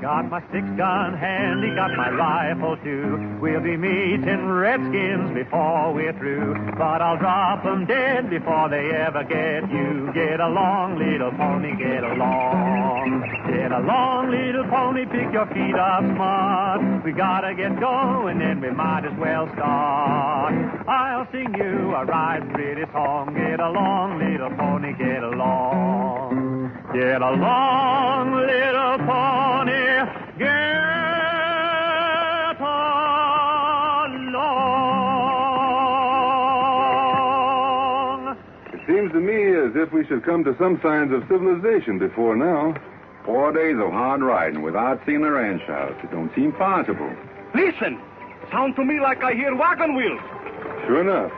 Got my six-gun handy, got my rifle too. We'll be meeting redskins before we're through. But I'll drop 'em dead before they ever get you. Get along, little pony, get along. Get along, little pony, pick your feet up smart. We gotta get going and we might as well start. I'll sing you a right pretty song. Get along, little pony, get along. Get along, little pony, get along. It seems to me as if we should come to some signs of civilization before now. 4 days of hard riding without seeing a ranch house. It don't seem possible. Listen! Sound to me like I hear wagon wheels. Sure enough.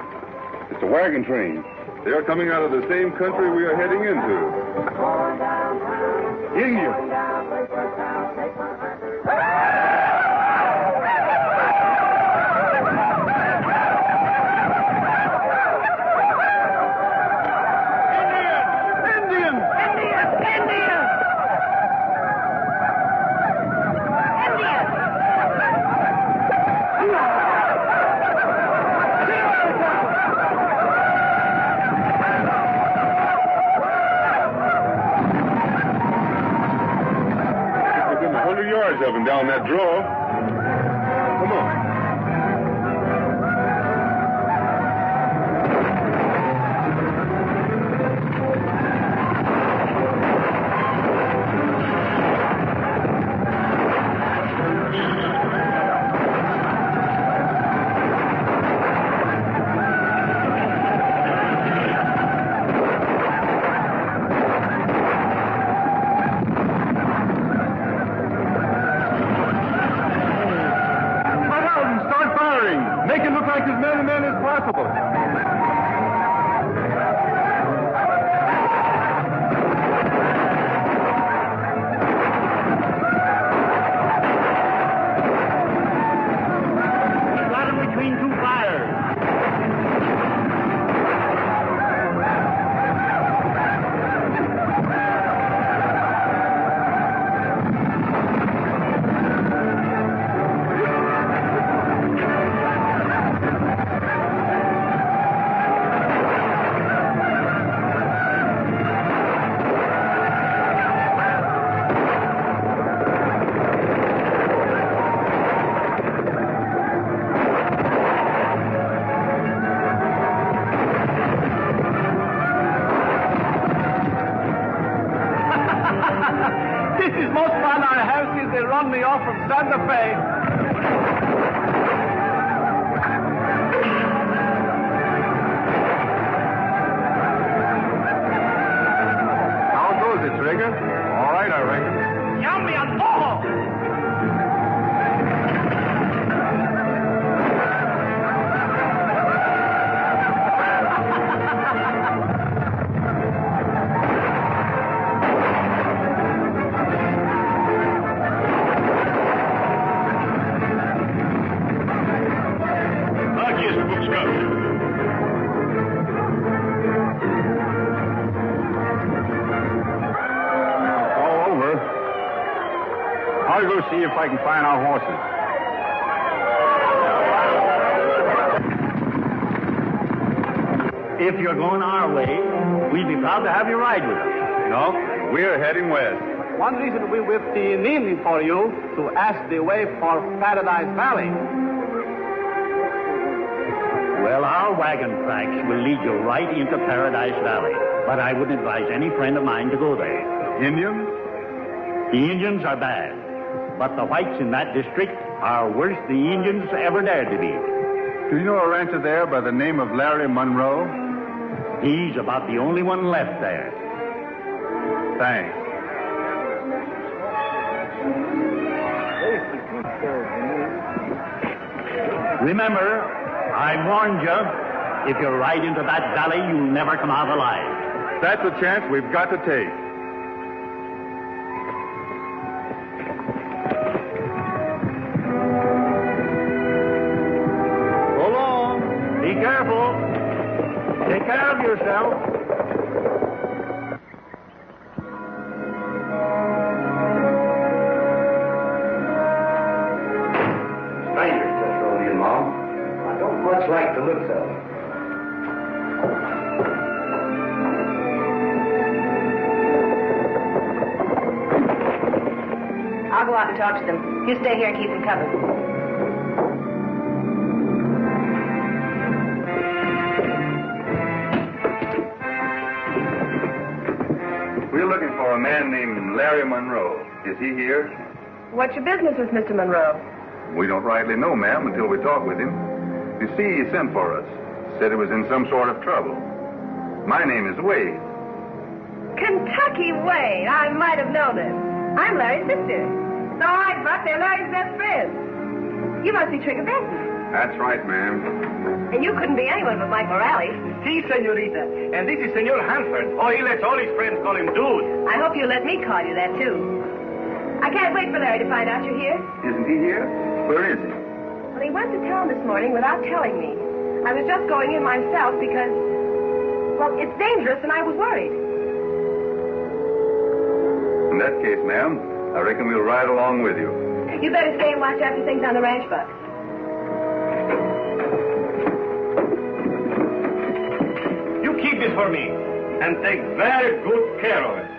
It's a wagon train. They are coming out of the same country we are heading into. Indians. Yards of them down that draw. Come on. up. All over. I'll go see if I can find our horses. If you're going our way, we'd be proud to have you ride with us. No, we're heading west. One reason we will be kneeling for you to ask the way for Paradise Valley. Well, our wagon tracks will lead you right into Paradise Valley, but I wouldn't advise any friend of mine to go there. Indians? The Indians are bad, but the whites in that district are worse the Indians ever dared to be. Do you know a rancher there by the name of Larry Monroe? He's about the only one left there. Thanks. Remember, I warned you, if you ride into that valley, you'll never come out alive. That's a chance we've got to take. So long. Be careful. Take care of yourself. Strangers just rode in, Mom. I don't much like the looks of them. I'll go out and talk to them. You stay here and keep them covered. We're looking for a man named Larry Monroe. Is he here? What's your business with Mr. Monroe? We don't rightly know, ma'am, until we talk with him. You see, he sent for us. Said he was in some sort of trouble. My name is Wade. Kentucky Wade. I might have known him. I'm Larry's sister. It's all right, Buck. They're Larry's best friends. You must be Trigger Benson. That's right, ma'am. And you couldn't be anyone but Mike Morales. Si, senorita. And this is Senor Hanford. Oh, he lets all his friends call him Dude. I hope you'll let me call you that, too. I can't wait for Larry to find out you're here. Isn't he here? Where is he? Well, he went to town this morning without telling me. I was just going in myself because, well, it's dangerous and I was worried. In that case, ma'am, I reckon we'll ride along with you. You better stay and watch after things on the ranch, Buck. You keep this for me and take very good care of it.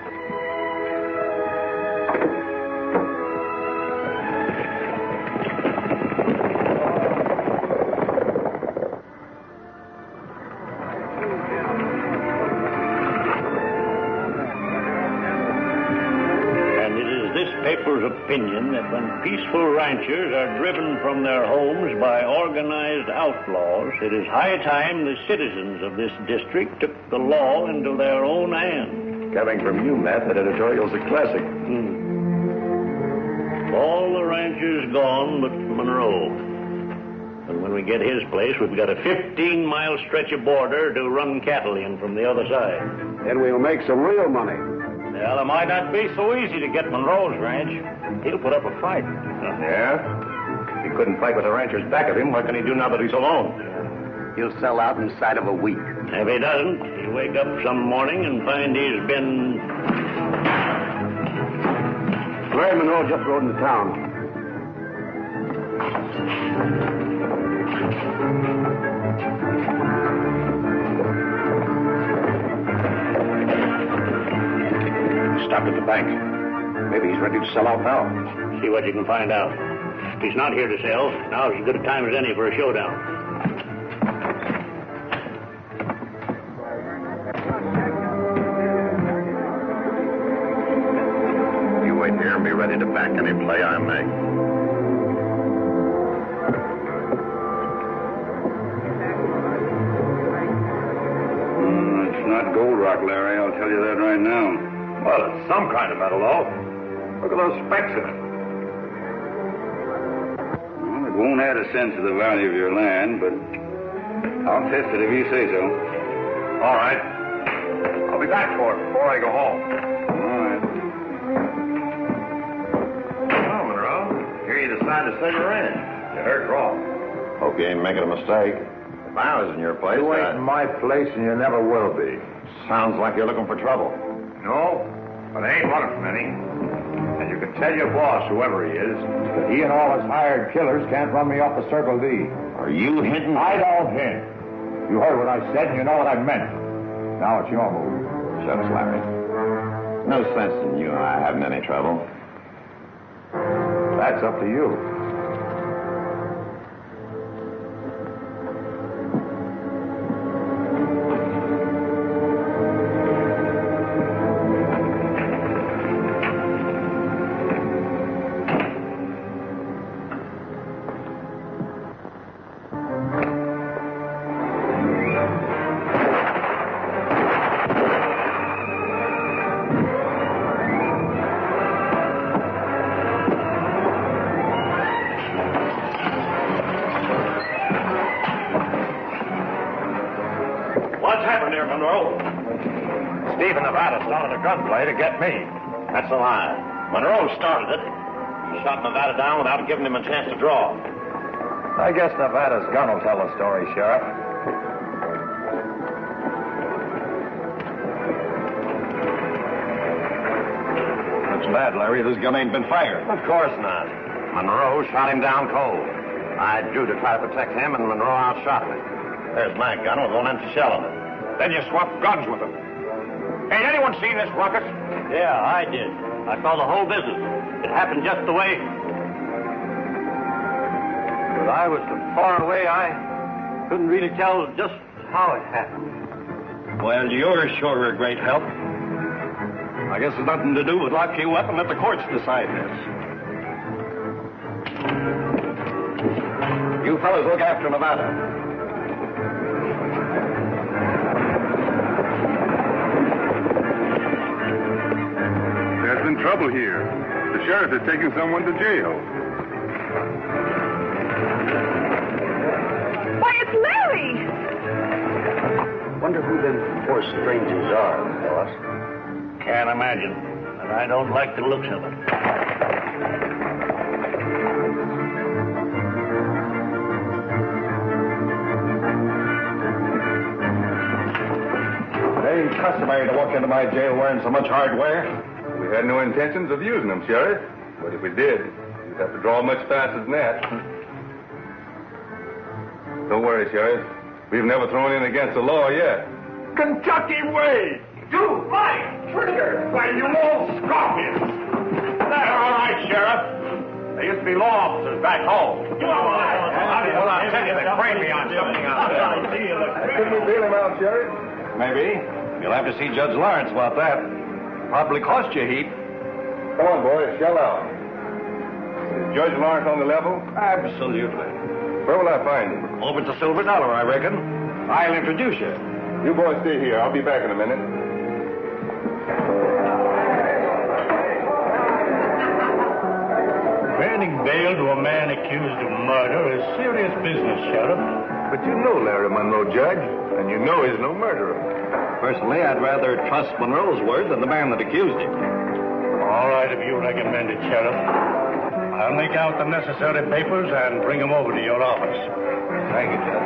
Opinion that when peaceful ranchers are driven from their homes by organized outlaws, it is high time the citizens of this district took the law into their own hands. Coming from you, Matt, that editorial's a classic. All the ranchers gone but Monroe. And when we get his place, we've got a 15-mile stretch of border to run cattle in from the other side. Then we'll make some real money. Well, it might not be so easy to get Monroe's ranch. He'll put up a fight. Yeah? He couldn't fight with the ranchers back of him. What can he do now that he's alone? He'll sell out inside of a week. If he doesn't, he'll wake up some morning and find he's been... Larry Monroe just rode into town. Stopped at the bank. Maybe he's ready to sell out now. See what you can find out. If he's not here to sell, now's as good a time as any for a showdown. You wait here and be ready to back any play I make. It's not gold rock, Larry. I'll tell you that right now. Well, it's some kind of metal, though. Look at those specks in it. Well, it won't add a cent to the value of your land, but I'll test it if you say so. All right. I'll be back for it before I go home. All right. Well, Monroe, here you decide to sell your ranch. You heard wrong. Hope you ain't making a mistake. If I was in your place, You ain't in my place, and you never will be. Sounds like you're looking for trouble. No, but I ain't running from any. And you can tell your boss, whoever he is, that he and all his hired killers can't run me off the Circle D. Are you hinting? I don't hint. You heard what I said, and you know what I meant. Now it's your move. Shucks, Larry. No sense in you and I having any trouble. That's up to you. Gunplay to get me. That's a lie. Monroe started it. He shot Nevada down without giving him a chance to draw. I guess Nevada's gun will tell the story, Sheriff. That's bad, Larry. This gun ain't been fired. Of course not. Monroe shot him down cold. I drew to try to protect him, and Monroe outshot me. There's my gun with one empty shell in it. Then you swapped guns with him. Ain't anyone seen this ruckus? Yeah, I did. I saw the whole business. It happened just the way. But I was so far away, I couldn't really tell just how it happened. Well, you're sure a great help. I guess it's nothing to do with lock you up and let the courts decide this. You fellas look after Nevada. There's been trouble here. The sheriff is taking someone to jail. Why, it's Larry! Wonder who them four strangers are, boss. Can't imagine. And I don't like the looks of it. It ain't customary to walk into my jail wearing so much hardware. We had no intentions of using them, Sheriff. But if we did, you'd have to draw much faster than that. Don't worry, Sheriff. We've never thrown in against the law yet. Kentucky way! You, my trigger! Why, you old scorpions! That's all right, Sheriff. There used to be law officers back home. Well, I'll tell you, they framed me on something out there. Couldn't we bail him out, Sheriff? Maybe. You'll have to see Judge Lawrence about that. Probably cost you a heap. Come on, boys, shell out. Is Judge Lawrence on the level? Absolutely. Where will I find him? Over to $1 I reckon. I'll introduce you. You boys stay here. I'll be back in a minute. Granting bail to a man accused of murder is serious business, Sheriff. But you know Larry Monroe, Judge, and you know he's no murderer. Personally, I'd rather trust Monroe's word than the man that accused him. All right, if you recommend it, Sheriff. I'll make out the necessary papers and bring them over to your office. Thank you, Judge.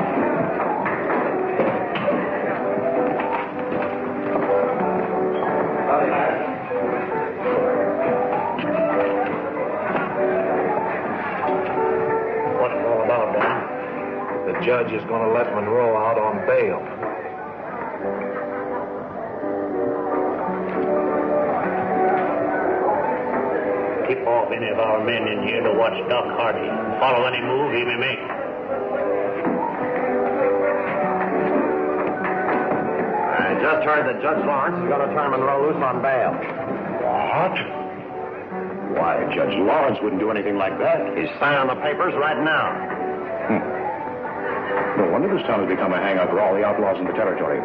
What's it all about, Dan? The judge is going to let Monroe out on bail. Keep off any of our men in here to watch Doc Hardy. Follow any move he may make. I just heard that Judge Lawrence is going to turn Monroe loose on bail. What? Why, Judge Lawrence wouldn't do anything like that. He's signing the papers right now. No wonder this town has become a hangout for all the outlaws in the territory.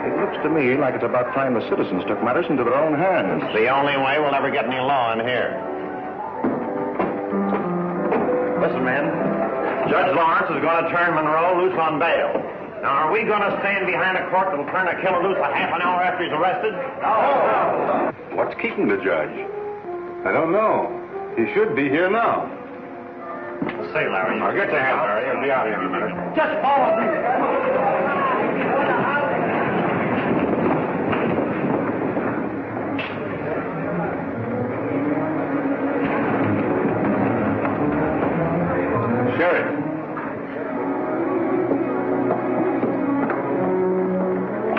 It looks to me like it's about time the citizens took matters into their own hands. It's the only way we'll ever get any law in here. Listen, men. Judge Lawrence is going to turn Monroe loose on bail. Now, are we going to stand behind a court that'll turn a killer loose a half an hour after he's arrested? No. What's keeping the judge? I don't know. He should be here now. Say, Larry. I'll get your hat, Larry. I'll be out here in a minute. Just follow me. Sheriff.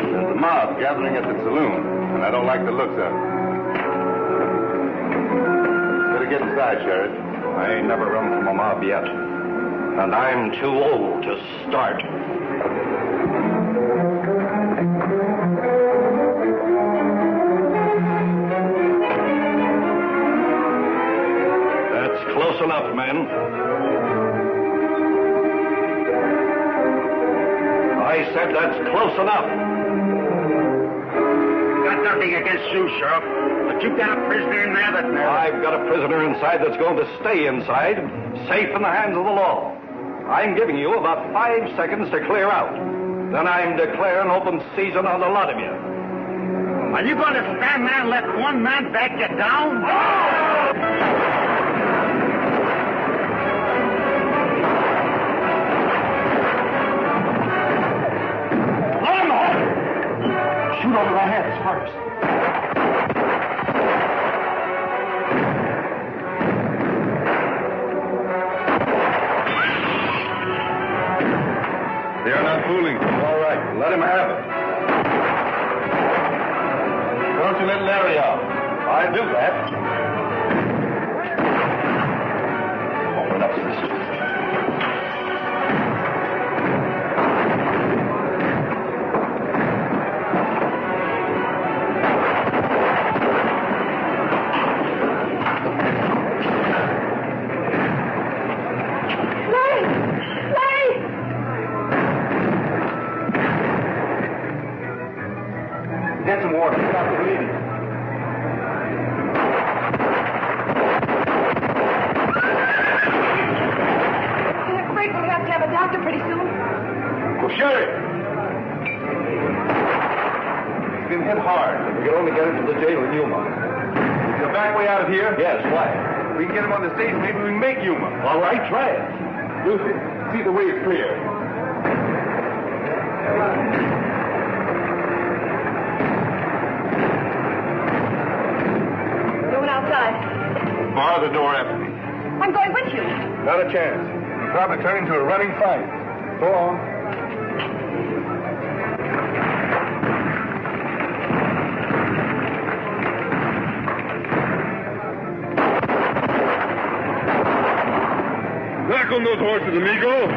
There's a mob gathering at the saloon, and I don't like the looks of it. Better get inside, Sheriff. I ain't never run from a mob yet. And I'm too old to start. That's close enough, men. I said that's close enough. Got nothing against you, Sheriff. But you've got a prisoner in there that... I've got a prisoner inside that's going to stay inside, safe in the hands of the law. I'm giving you about 5 seconds to clear out. Then I'm declaring open season on the lot of you. Are you going to stand there and let one man back you down? Shoot over our heads first. They're not fooling. All right, let him have it. Why don't you let Larry out? I'll do that. Open up this. Get some water. Stop the bleeding. I'm afraid we'll have to have a doctor pretty soon. Well, Sheriff. He's been hit hard. We can only get him to the jail in Yuma. Is the back way out of here? Yes, why? We can get him on the stage. Maybe we can make Yuma. All right, try it. Lucy, see the way is clear. Going outside. Bar the door after me. I'm going with you. Not a chance. It'll probably turn into a running fight. Go on. Knock on those horses, amigo.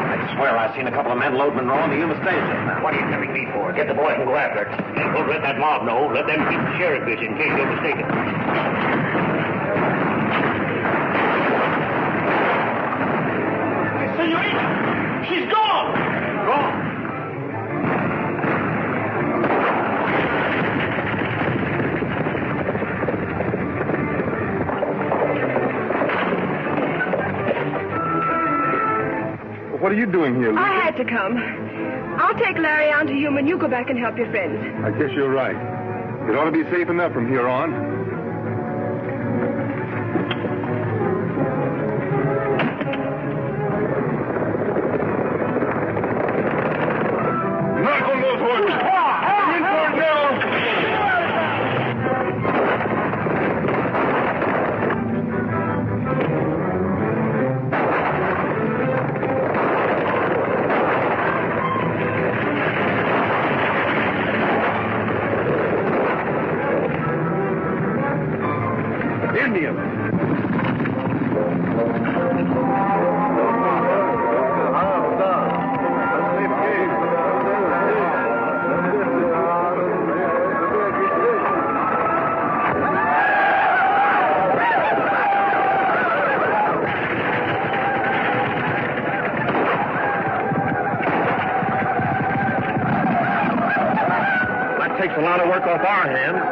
I swear I seen a couple of men load Monroe in the Yuma station. What are you telling me for? Get the boys and go after it. Don't let that mob know. Let them keep the sheriff busy in case they're mistaken. Senorita! She's gone! Gone. What are you doing here, Lucy? I had to come. I'll take Larry on to Yuma and you go back and help your friends. I guess you're right. It ought to be safe enough from here on. Knock on those horses. In for it now. Indian. That takes a lot of work off our hands.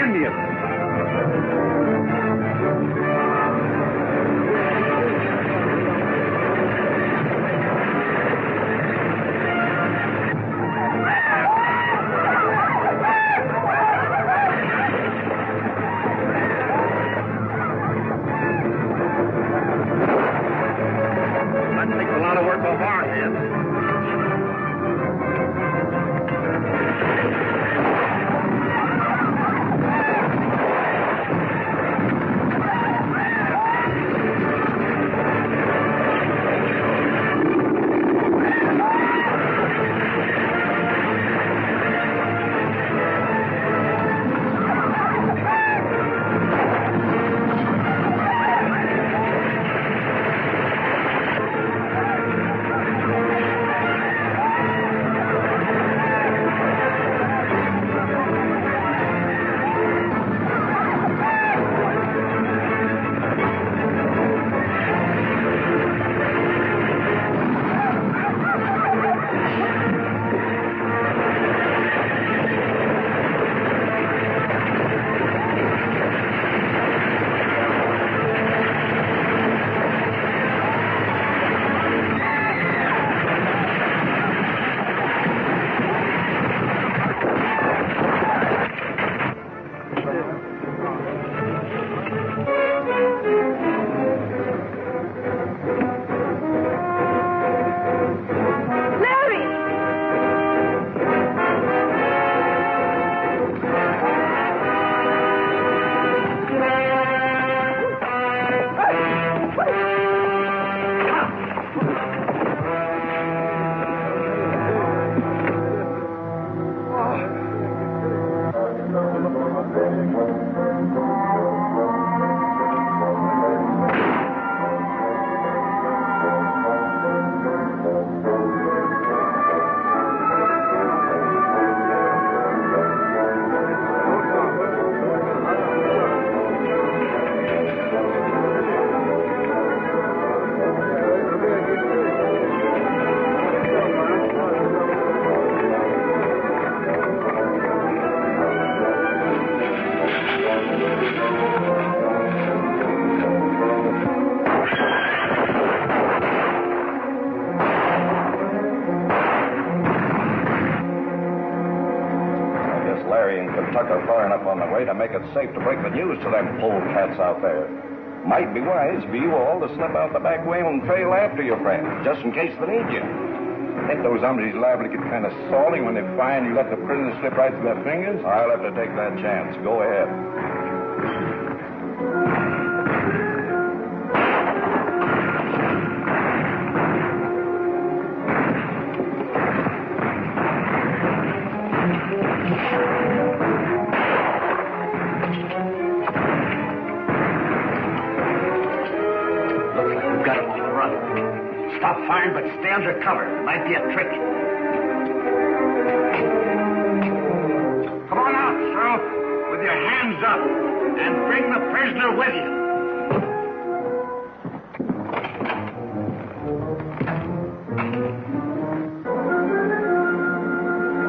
Indians. That takes a lot of work off our hands. Tucker far enough on the way to make it safe to break the news to them polecats out there. Might be wise for you all to slip out the back way and trail after your friend, just in case they need you. Ain't those hombres liable to get kind of salty when they find you let the prisoners slip right through their fingers? I'll have to take that chance. Go ahead. Stop firing, but stay under cover. Might be a trick. Come on out, Sheriff, with your hands up, and bring the prisoner with you.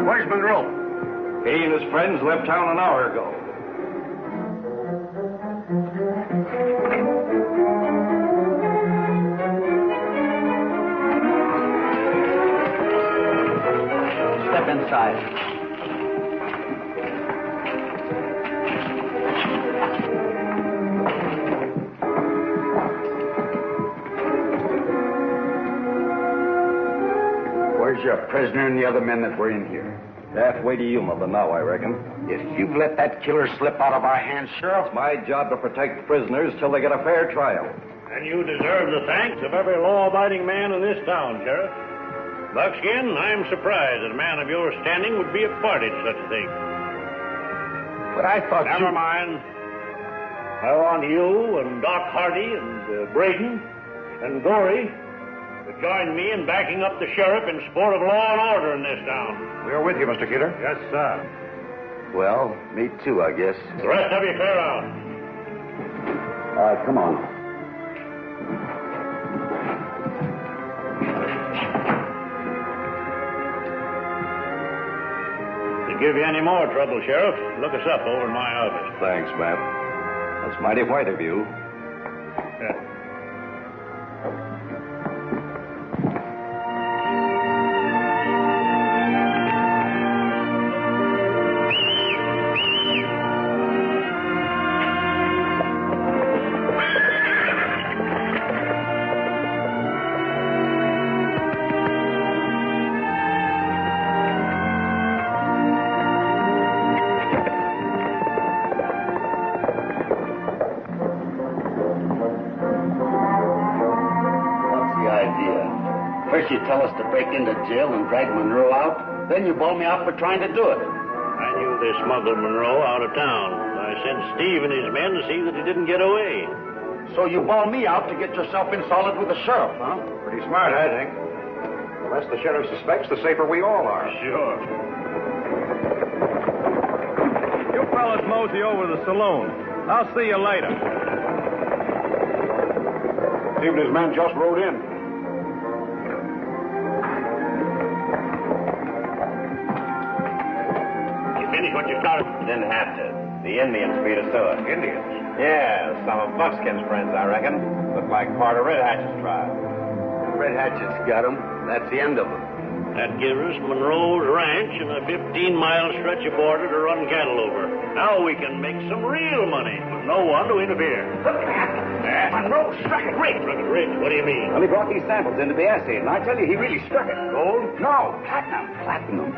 Where's Monroe? He and his friends left town an hour ago. Step inside. Where's your prisoner and the other men that were in here? Halfway to Yuma, but now, I reckon. If you've let that killer slip out of our hands, Sheriff... It's my job to protect prisoners till they get a fair trial. And you deserve the thanks of every law-abiding man in this town, Sheriff. Buckskin, I'm surprised that a man of your standing would be a party to such a thing. But I thought Never mind. I want you and Doc Hardy and Braden and Gorey to join me in backing up the sheriff in support of law and order in this town. We're with you, Mr. Kidder. Yes, sir. Well, me too, I guess. The rest of you clear out. All right, come on. give you any more trouble, Sheriff, look us up over in my office. Thanks, Matt. That's mighty white of you. Yeah. First you tell us to break into jail and drag Monroe out, then you bawl me out for trying to do it. I knew they smuggled Monroe out of town. I sent Steve and his men to see that he didn't get away. So you bawl me out to get yourself in solid with the sheriff, huh? Pretty smart, I think. The less the sheriff suspects, the safer we all are. Sure. You fellas mosey over to the saloon. I'll see you later. Steve and his men just rode in. Finish what you started. Didn't have to. The Indians beat us to it. Indians? Yeah, some of Buckskin's friends, I reckon. Look like part of Red Hatch's tribe. Red Hatch's got them. That's the end of them. That gives us Monroe's ranch and a 15-mile stretch of border to run cattle over. Now we can make some real money with no one to interfere. Look, Matt. Monroe struck it rich. Struck it rich? What do you mean? Well, he brought these samples in to be assayed, and I tell you, he really struck it. Gold? No, platinum. Platinum.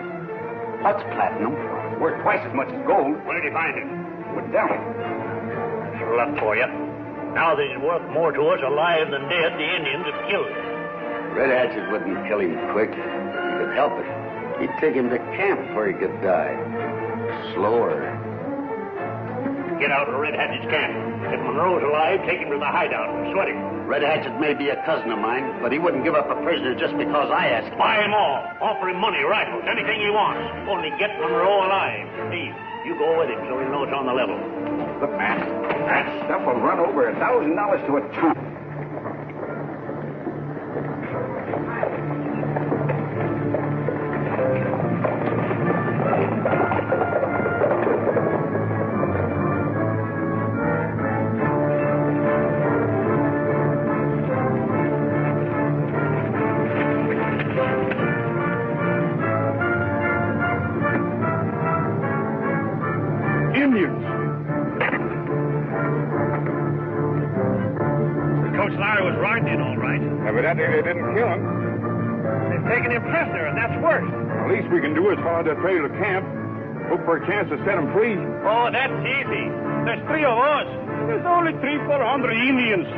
What's platinum? Worth twice as much as gold. Where did you find it? With Delhi. That's luck for you. Now that he's worth more to us alive than dead, the Indians have killed him. Red Hatches wouldn't kill him quick. He could help it. He'd take him to camp where he could die. Slower. Get out of Red Hatch's camp. If Monroe's alive, take him to the hideout and sweat him. Red Hatchet may be a cousin of mine, but he wouldn't give up a prisoner just because I asked him. Buy him all. Offer him money, rifles, anything he wants. Only get Monroe alive. Steve, you go with him so he'll know it's on the level. Look, Matt, that stuff will run over $1,000 to a ton. Indians. Coach Larry was right, in all right. Evidently they didn't kill him. They've taken him prisoner, and that's worse. The least we can do is follow that trail to camp. Hope for a chance to set him free. Oh, that's easy. There's 3 of us. There's only 300-400 Indians.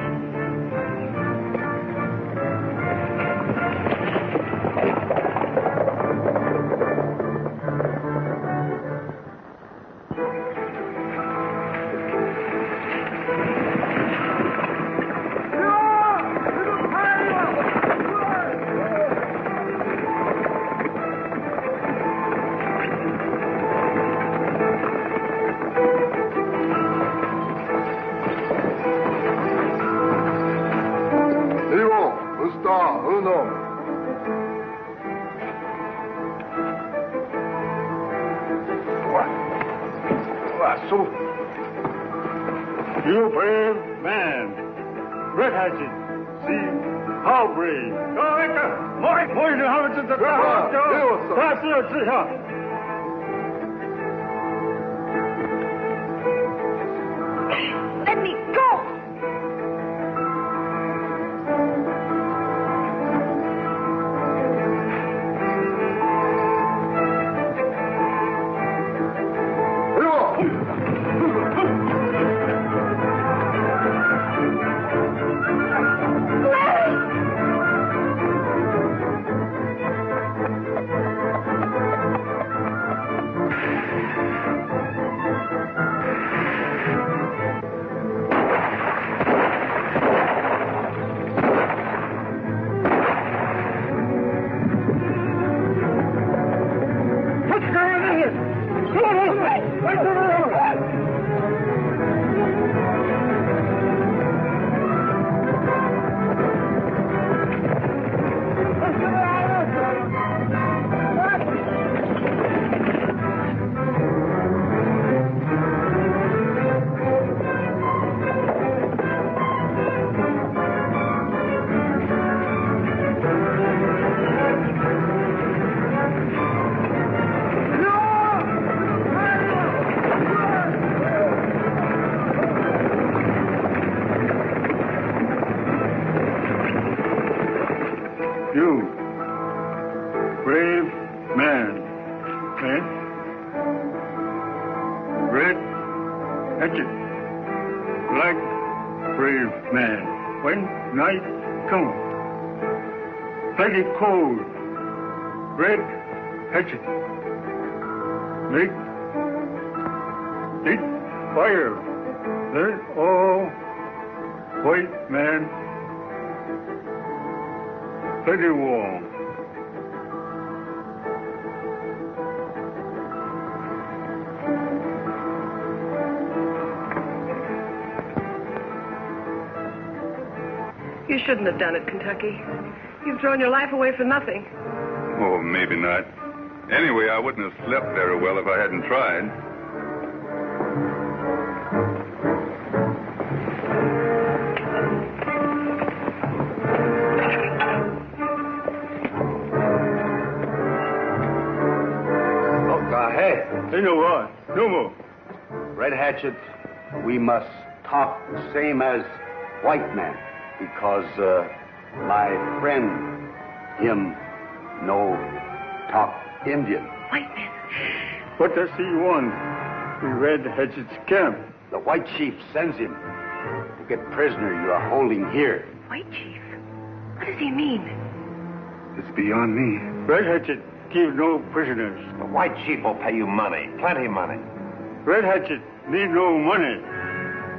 You brave man. Red Hatchet. See how brave. Let me go! Red Hatchet, black, brave man. When night comes, plenty cold. Red Hatchet, make it fire. Let all white man plenty warm. You shouldn't have done it, Kentucky. You've thrown your life away for nothing. Oh, maybe not. Anyway, I wouldn't have slept very well if I hadn't tried. Hey. No more. No more. Red Hatchet, we must talk same as white man because my friend, him, no talk Indian. White man. What does he want? The Red Hatchet's camp. The white chief sends him to get prisoner you are holding here. White chief? What does he mean? It's beyond me. Red Hatchet give no prisoners. The white chief will pay you money, plenty money. Red Hatchet need no money.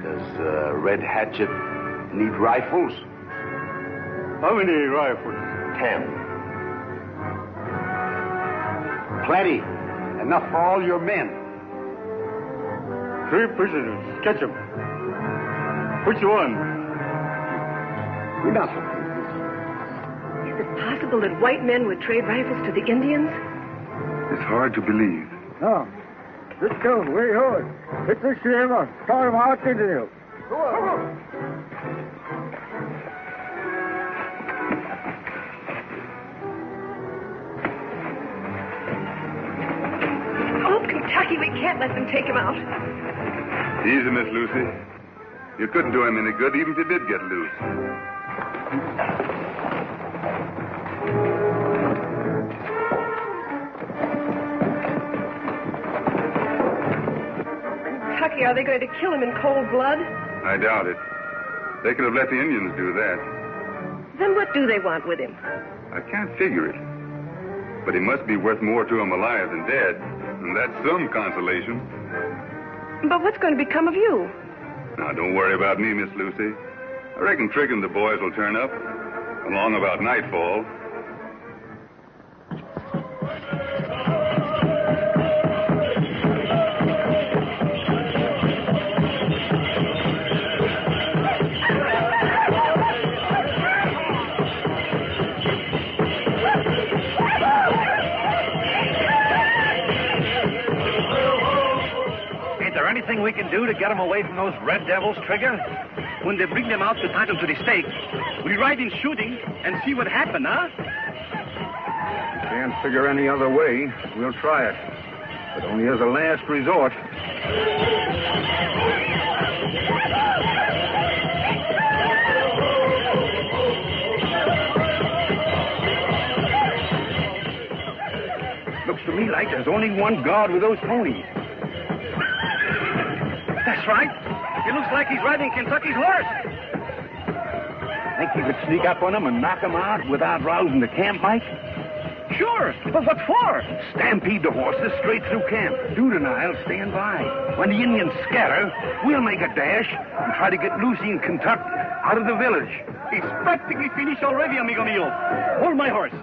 Does Red Hatchet need rifles? How many rifles? 10. Plenty. Enough for all your men. 3 prisoners. Catch them. Which one? We're not so Is it possible that white men would trade rifles to the Indians? It's hard to believe. No. Let's go. Way hard. Hit the shimmer. Start them out into the hill. Go on. Oh, Kentucky, we can't let them take him out. Easy, Miss Lucy. You couldn't do him any good even if you did get loose. Kentucky, are they going to kill him in cold blood? I doubt it. They could have let the Indians do that. Then what do they want with him? I can't figure it. But he must be worth more to them alive than dead. And that's some consolation. But what's going to become of you? Now, don't worry about me, Miss Lucy. I reckon Trigg and the boys will turn up along about nightfall. Anything we can do to get them away from those red devils, Trigger? When they bring them out to tie them to the stake, we ride in shooting and see what happens, huh? Can't figure any other way. We'll try it. But only as a last resort. Looks to me like there's only one guard with those ponies. That's right. It looks like he's riding Kentucky's horse. Think you could sneak up on him and knock him out without rousing the camp, Mike? Sure. But what for? Stampede the horses straight through camp. Dude and I'll stand by. When the Indians scatter, we'll make a dash and try to get Lucy and Kentucky out of the village. It's practically finished already, amigo mío. Hold my horse.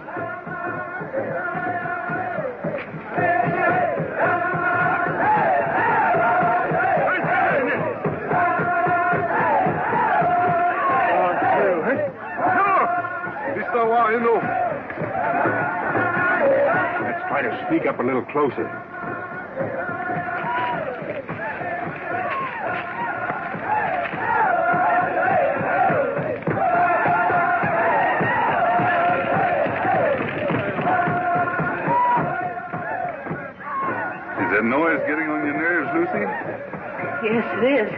Let's try to sneak up a little closer. Is that noise getting on your nerves, Lucy? Yes, it is.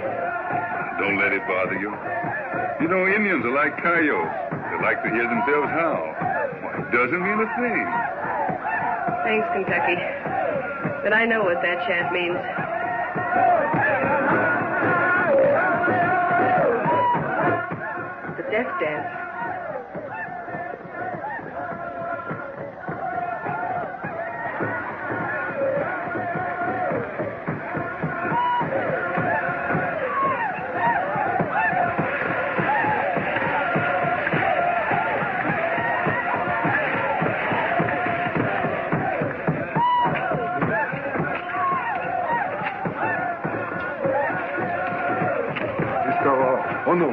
Don't let it bother you. You know, Indians are like coyotes. They like to hear themselves howl. Why, it doesn't mean a thing. Thanks, Kentucky. But I know what that chant means. death dance. Oh, no.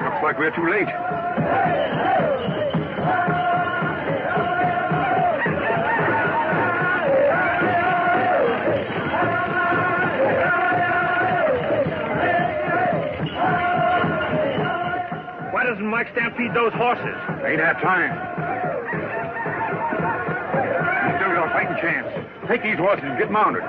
Looks like we're too late. Why doesn't Mike stampede those horses? Ain't had time. You still got a fighting chance. Take these horses and get mounted.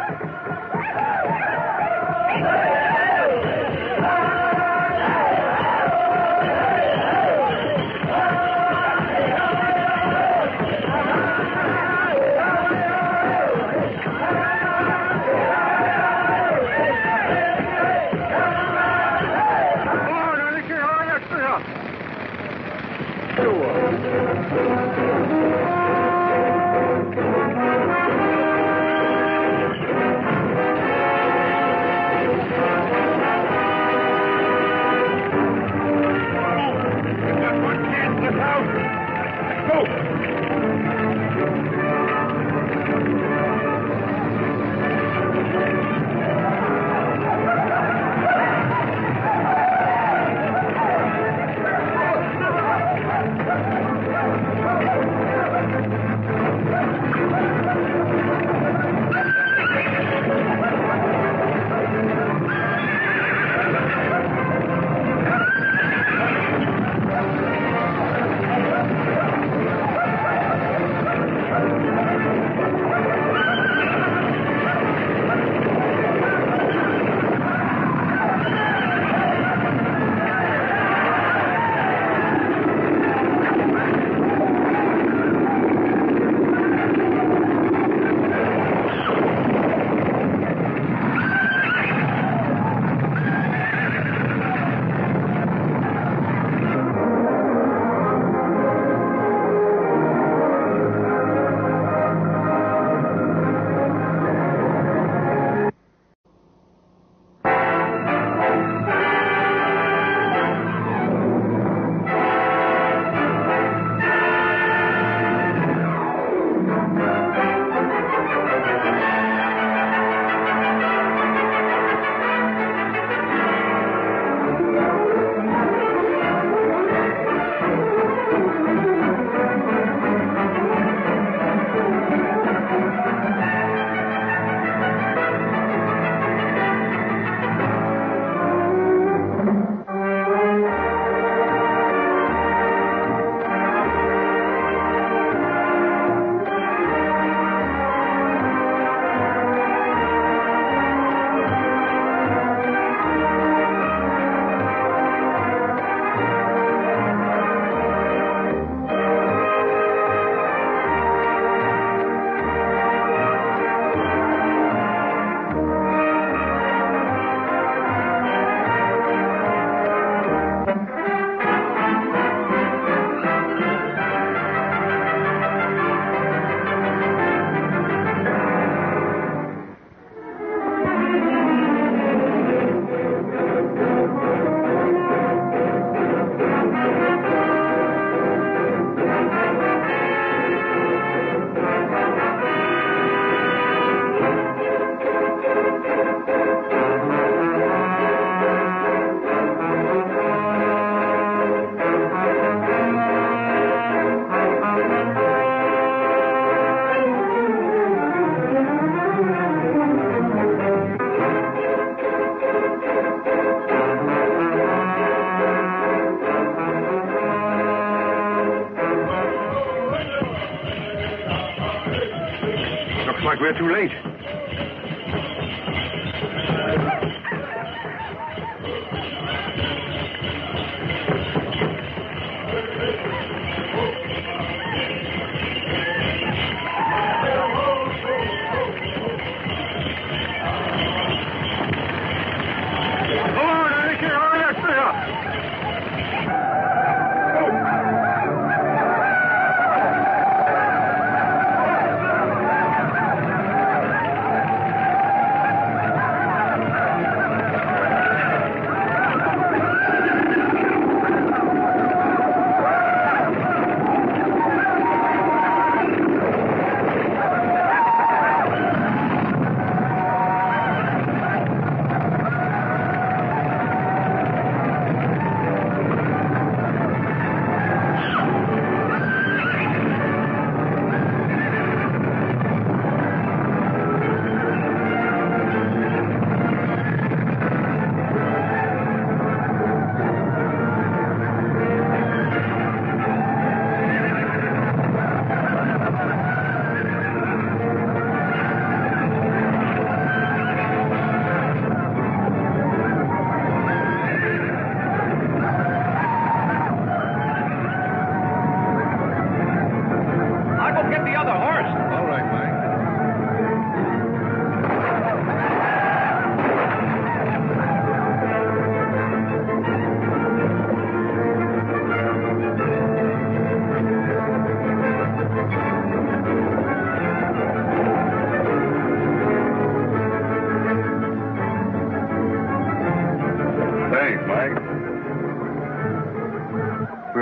we're too late.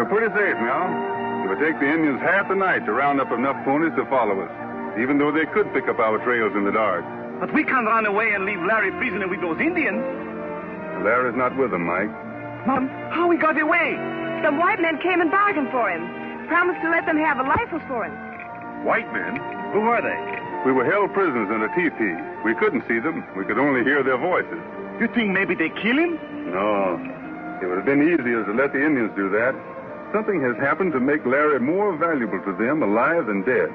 Pretty safe now. It would take the Indians half the night to round up enough ponies to follow us, even though they could pick up our trails in the dark. But we can't run away and leave Larry prisoner with those Indians. Larry's not with them, Mike. Mom, how he got away? Some white men came and bargained for him. Promised to let them have the rifles for him. White men? Who were they? We were held prisoners in a teepee. We couldn't see them. We could only hear their voices. You think maybe they kill him? No. It would have been easier to let the Indians do that. Something has happened to make Larry more valuable to them alive than dead.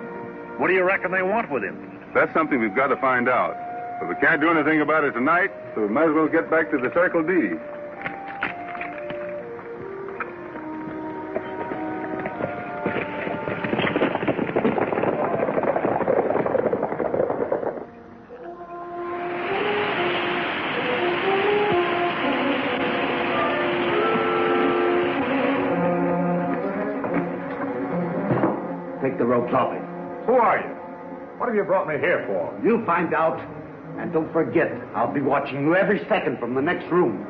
What do you reckon they want with him? That's something we've got to find out. But we can't do anything about it tonight, so we might as well get back to the Circle D. Take the ropes off him. Who are you? What have you brought me here for? You'll find out. And don't forget, I'll be watching you every second from the next room.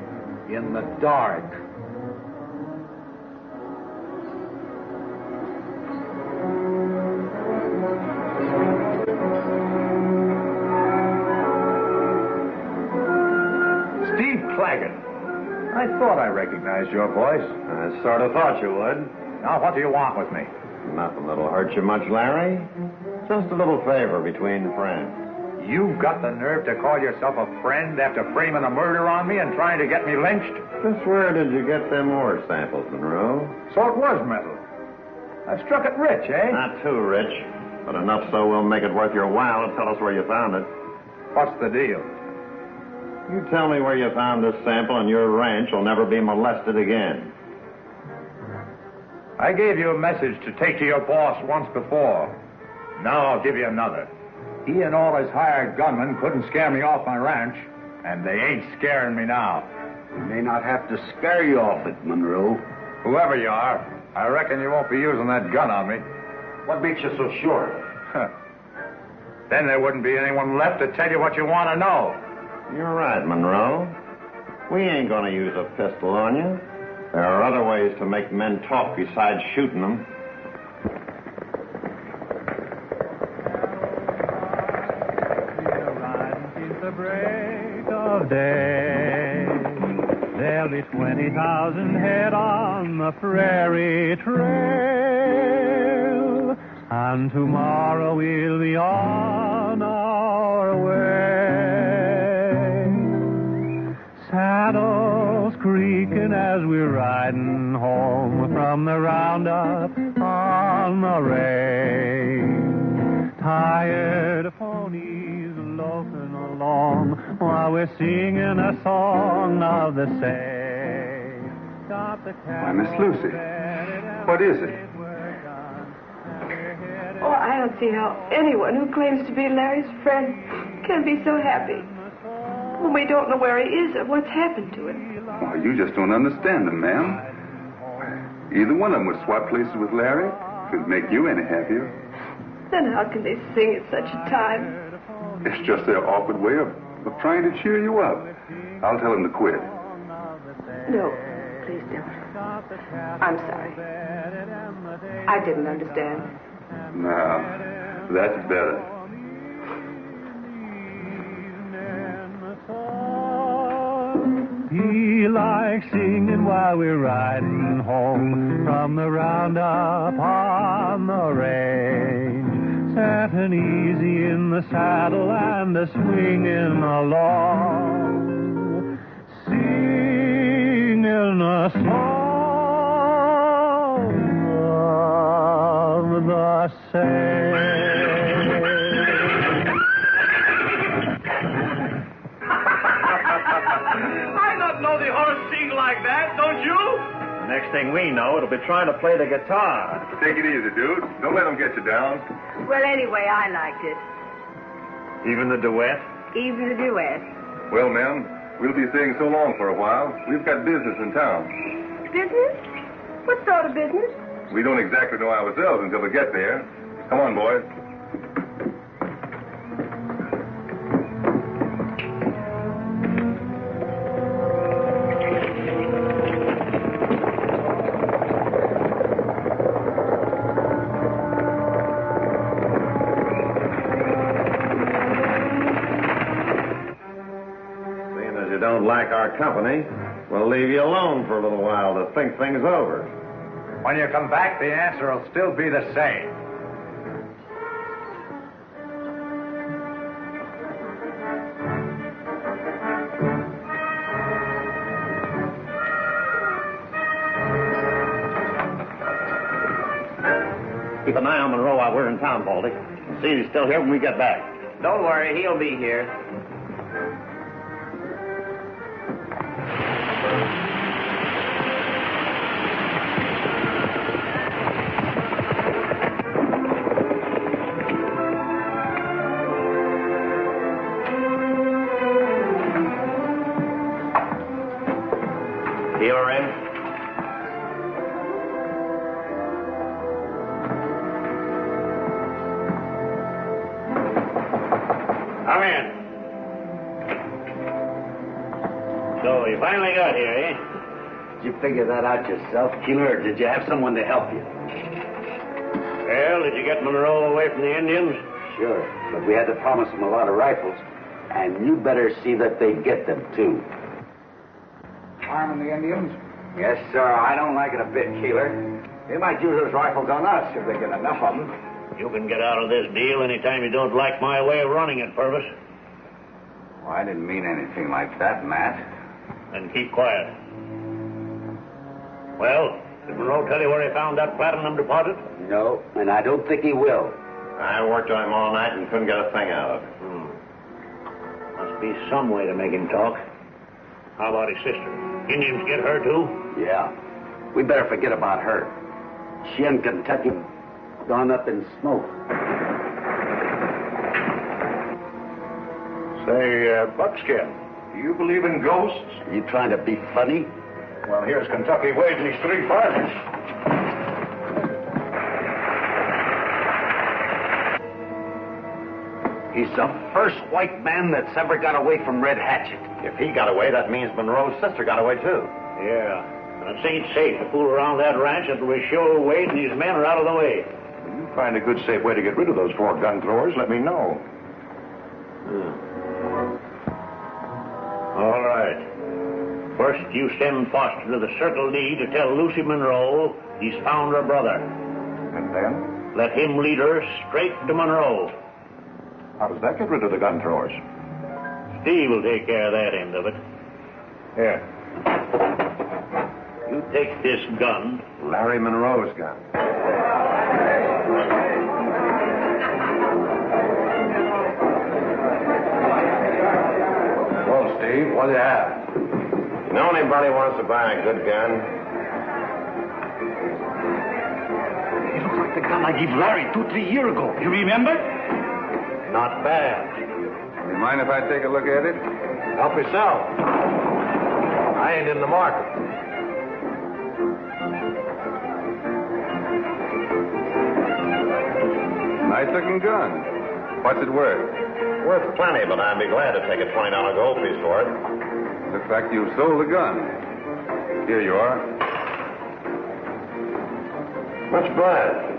In the dark. Steve Claggett. I thought I recognized your voice. I sort of thought you would. Now, what do you want with me? Nothing that'll hurt you much, Larry. Just a little favor between friends. You've got the nerve to call yourself a friend after framing a murder on me and trying to get me lynched? Just where did you get them ore samples, Monroe? So it was metal. I struck it rich, eh? Not too rich, but enough so we'll make it worth your while to tell us where you found it. What's the deal? You tell me where you found this sample and your ranch will never be molested again. I gave you a message to take to your boss once before. Now I'll give you another. He and all his hired gunmen couldn't scare me off my ranch, and they ain't scaring me now. We may not have to scare you off it, Monroe. Whoever you are, I reckon you won't be using that gun on me. What makes you so sure? Then there wouldn't be anyone left to tell you what you want to know. You're right, Monroe. We ain't gonna use a pistol on you. There are other ways to make men talk besides shooting them. The break of day, there'll be 20,000 head on the prairie trail, and tomorrow we'll be on our way. Saddles creaking as we're riding home from the roundup on the range. tired ponies loafing along while we're singing a song of the say. Why, Miss Lucy, what is it? Oh, I don't see how anyone who claims to be Larry's friend can be so happy when we don't know where he is or what's happened to him. Oh, you just don't understand them, ma'am. Either one of them would swap places with Larry if it'd make you any happier. Then how can they sing at such a time? It's just their awkward way of trying to cheer you up. I'll tell them to quit. No, please don't. I'm sorry. I didn't understand. Now, that's better. He likes singing while we're riding home from the roundup on the range, setting easy in the saddle and a swinging along, singing a song of the same. Know the horse sing like that, don't you? The next thing we know, it'll be trying to play the guitar. Take it easy, dude. Don't let them get you down. Well, anyway, I liked it. Even the duet? Even the duet. Well, ma'am, we'll be staying so long for a while. We've got business in town. Business? What sort of business? We don't exactly know ourselves until we get there. Come on, boys. Don't like our company, we'll leave you alone for a little while to think things over. When you come back, the answer will still be the same. Keep an eye on Monroe while we're in town, Baldy. See if he's still here when we get back. Don't worry, he'll be here. You're in? Come in. So you finally got here, eh? Did you figure that out yourself, Keeler, or did you have someone to help you? Well, did you get Monroe away from the Indians? Sure, but we had to promise them a lot of rifles, and you better see that they get them, too. Arming the Indians? Yes, sir. I don't like it a bit, Keeler. They might use those rifles on us if they get enough of them. You can get out of this deal anytime you don't like my way of running it, Purvis. Well, I didn't mean anything like that, Matt. Then keep quiet. Well, did Monroe tell you where he found that platinum deposit? No, and I don't think he will. I worked on him all night and couldn't get a thing out of him. Must be some way to make him talk. How about his sister? Indians get her, too? Yeah. We better forget about her. She and Kentucky gone up in smoke. Say, Buckskin, do you believe in ghosts? Are you trying to be funny? Well, here's Kentucky Wade and his three partners. He's the first white man that's ever got away from Red Hatchet. If he got away, that means Monroe's sister got away, too. Yeah. And it ain't safe to fool around that ranch until we're sure Wade and his men are out of the way. When you find a good, safe way to get rid of those four gun throwers, let me know. All right. First, you send Foster to the Circle D to tell Lucy Monroe he's found her brother. And then? Let him lead her straight to Monroe. How does that get rid of the gun throwers? Steve will take care of that end of it. Here. You take this gun. Larry Monroe's gun. What do you have? You know anybody wants to buy a good gun? It looks like the gun I gave Larry 2-3 years ago. You remember? Not bad. You mind if I take a look at it? Help yourself. I ain't in the market. Nice looking gun. What's it worth? Worth plenty, but I'd be glad to take a $20 gold piece for it. Looks like you've sold the gun. Here you are. Much obliged.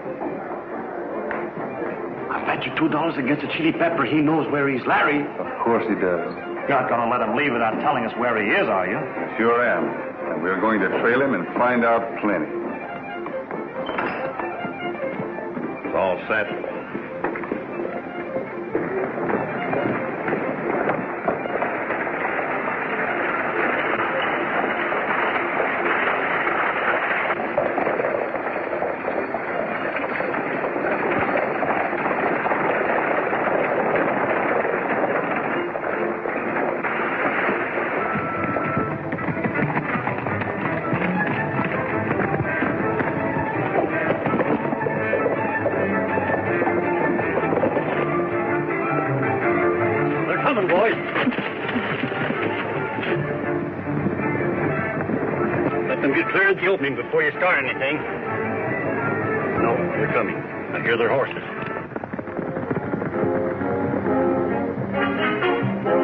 I bet you $2 against a chili pepper he knows where he's Larry. Of course he does. You're not going to let him leave without telling us where he is, are you? I sure am. And we're going to trail him and find out plenty. It's all set. The opening before you start anything. No, they're coming. I hear their horses.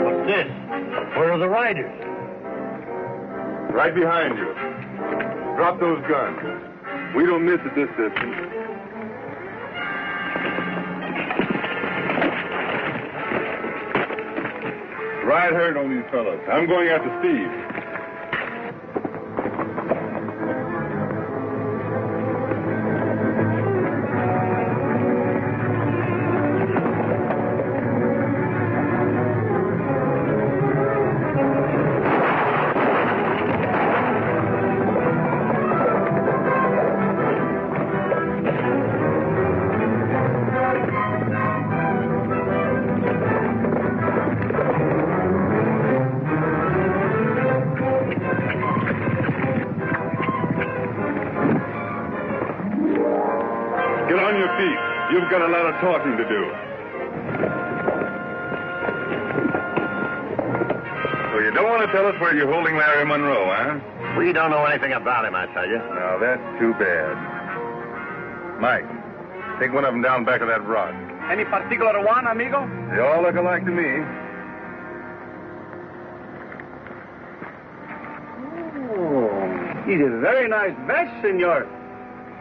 What's this? Where are the riders? Right behind you. Drop those guns. We don't miss at this distance. Ride herd on these fellas. I'm going after Steve. You've got a lot of talking to do. So you don't want to tell us where you're holding Larry Monroe, huh? We don't know anything about him, I tell you. Now, that's too bad. Mike, take one of them down back of that rock. Any particular one, amigo? They all look alike to me. Oh, he's a very nice vest, senor.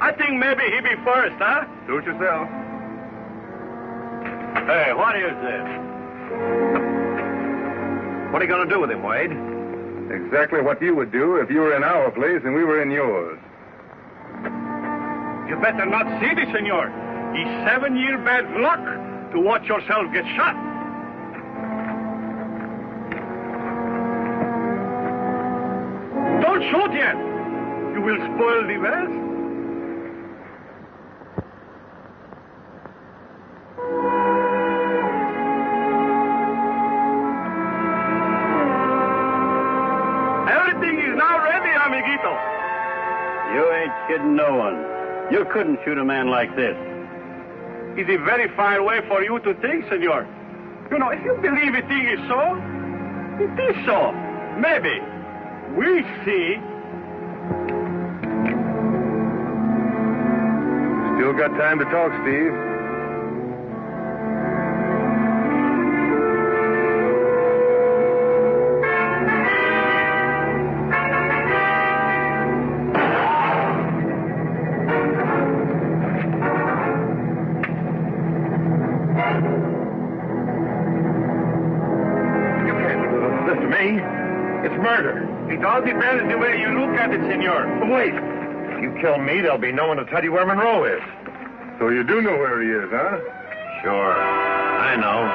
I think maybe he be first, huh? Suit yourself. Hey, what is this? What are you going to do with him, Wade? Exactly what you would do if you were in our place and we were in yours. You better not see this, senor. He's 7-year bad luck to watch yourself get shot. Don't shoot yet. You will spoil the vest. You ain't kidding no one. You couldn't shoot a man like this. It's a very fine way for you to think, senor. You know, if you believe a thing is so, it is so. Maybe. We see. Still got time to talk, Steve. It all depends the way you look at it, senor. Wait. If you kill me, there'll be no one to tell you where Monroe is. So you do know where he is, huh? Sure. I know.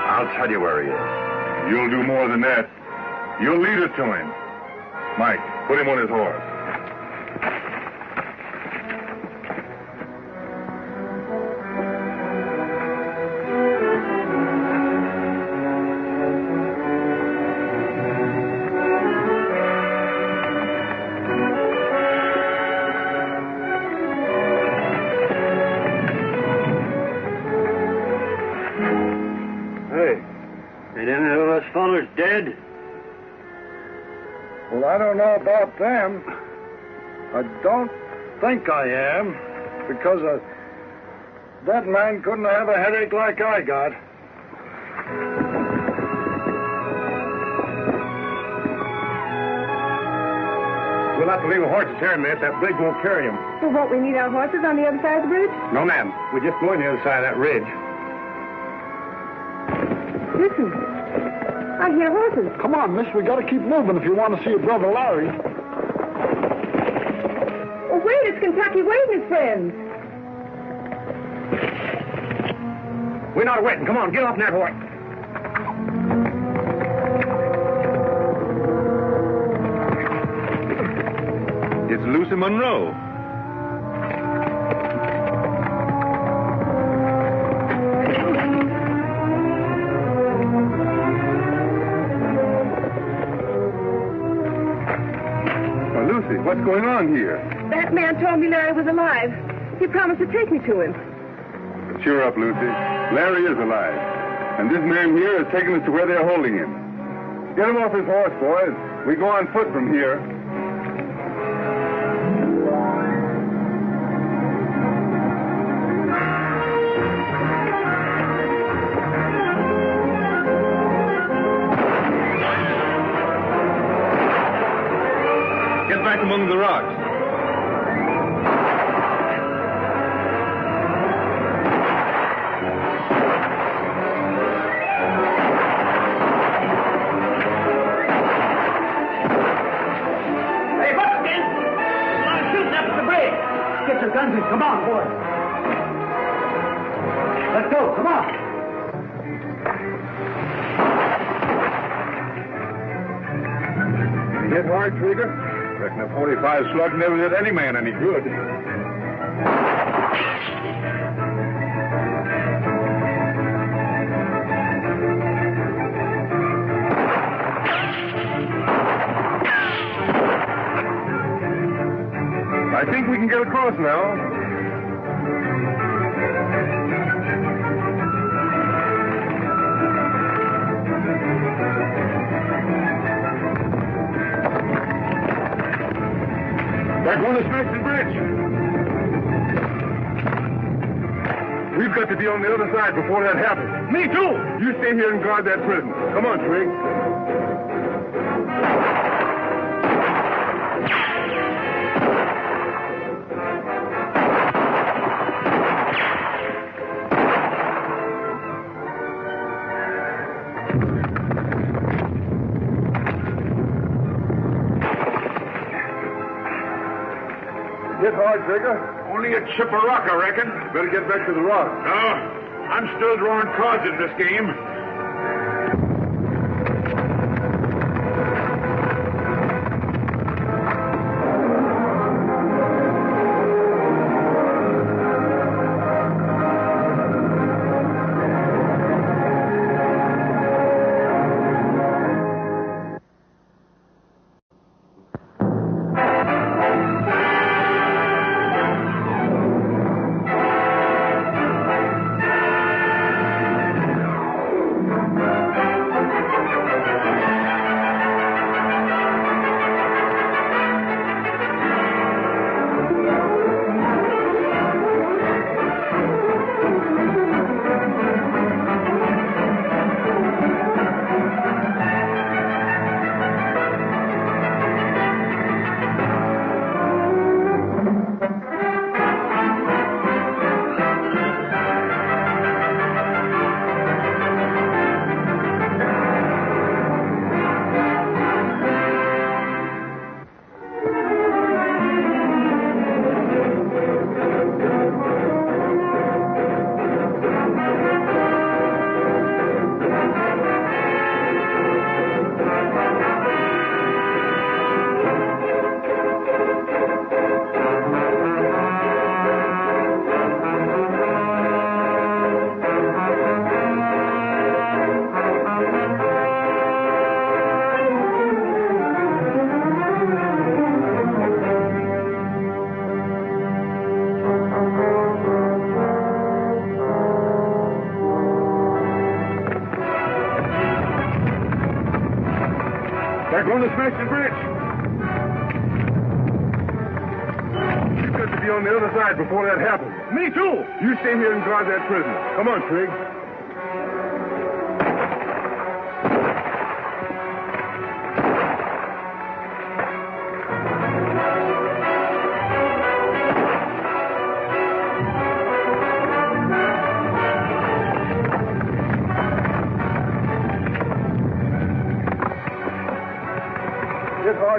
I'll tell you where he is. You'll do more than that. You'll lead us to him. Mike, put him on his horse. dead? Well, I don't know about them. I don't think I am, because that man couldn't have a headache like I got. We'll have to leave the horses here a minute. That bridge won't carry them. Well, won't we need our horses on the other side of the bridge? No, ma'am. We're just going the other side of that ridge. Listen. I hear horses. Come on, miss. We got to keep moving if you want to see your brother Larry. Oh, wait. It's Kentucky Wade and his friends. We're not waiting. Come on, get off that horse. It's Lucy Monroe. Now, Lucy, what's going on here? That man told me Larry was alive. He promised to take me to him. Cheer up, Lucy. Larry is alive. And this man here is taking us to where they're holding him. Get him off his horse, boys. We go on foot from here. Get back among the rocks. Get your guns in. Come on, boys. Let's go. Come on. You hit hard, Trigger? Reckon a 45 slug never did any man any good. I think we can get across now. They're going to smash the bridge. We've got to be on the other side before that happens. Me too. You stay here and guard that prison. Come on, Trig. Hit hard, Trigger. Only a chip of rock, I reckon. Better get back to the rock. No, I'm still drawing cards in this game. going to smash the bridge. You've got to be on the other side before that happens. Me too. You stay here and guard that prisoner. Come on, Trigg.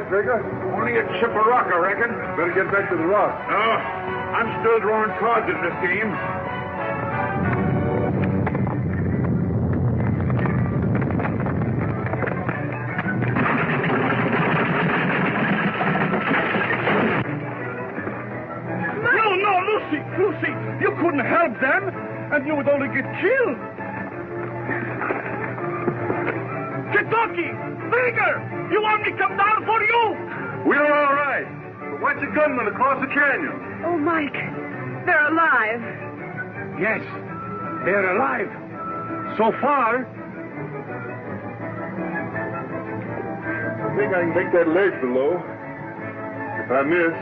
Trigger? Only a chip of rock, I reckon. Better get back to the rock. No, I'm still drawing cards in this game. No, Lucy, you couldn't help them, and you would only get killed. Kentucky, Trigger! You want me to come down for you? We're all right. But watch the gunmen across the canyon. Oh, Mike, they're alive. Yes, they're alive. So far. I think I can make that ledge below. If I miss,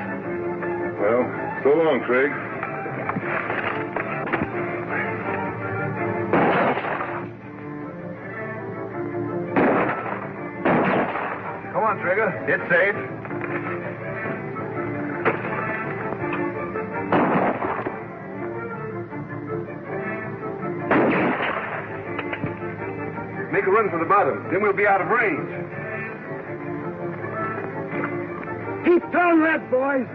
well, so long, Trigg. Come on, Trigger. It's safe. Make a run for the bottom. Then we'll be out of range. Keep down that, boys.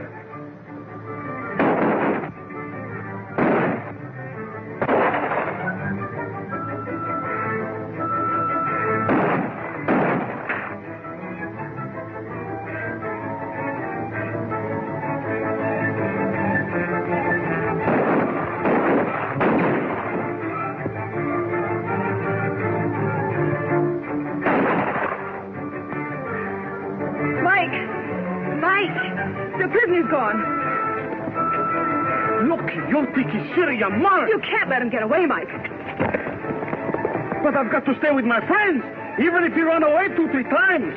The prisoner's gone. Look, you think he's serious, Mark. You can't let him get away, Mike. But I've got to stay with my friends, even if he run away 2-3 times.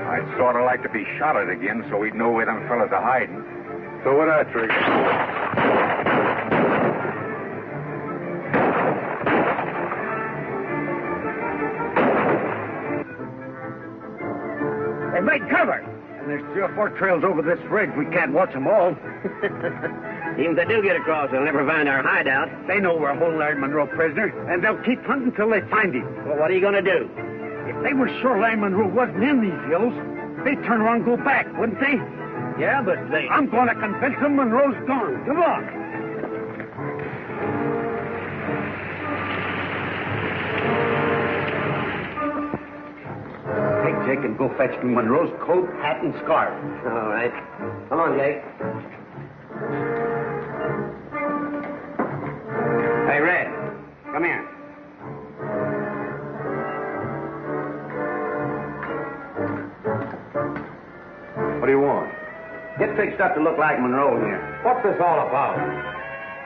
I'd sort of like to be shot at again so we'd know where them fellas are hiding. So would I, Trigger. They made cover. And there's 3 or 4 trails over this ridge. We can't watch them all. Even if they do get across, they'll never find our hideout. They know we're holding Larry Monroe prisoner, and they'll keep hunting till they find him. Well, what are you going to do? If they were sure Larry Monroe wasn't in these hills, they'd turn around and go back, wouldn't they? Yeah, but they... I'm going to convince them Monroe's gone. Come on. Take Jake and go fetch me Monroe's coat, hat, and scarf. All right. Come on, Jake. Hey, Red, come here. What do you want? Get fixed up to look like Monroe here. What's this all about?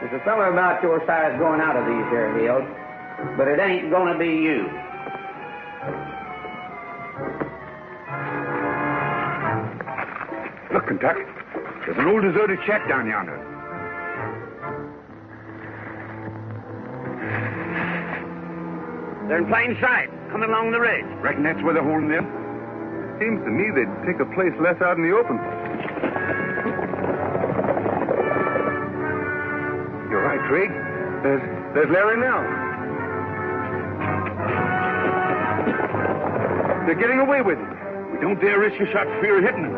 There's a fellow about your size going out of these here hills, but it ain't going to be you. Look, Kentucky. There's an old deserted shack down yonder. They're in plain sight, coming along the ridge. Reckon that's where they're holding them? Seems to me they'd take a place less out in the open. You're right, Trigg. There's Larry now. They're getting away with it. We don't dare risk a shot for fear of hitting them.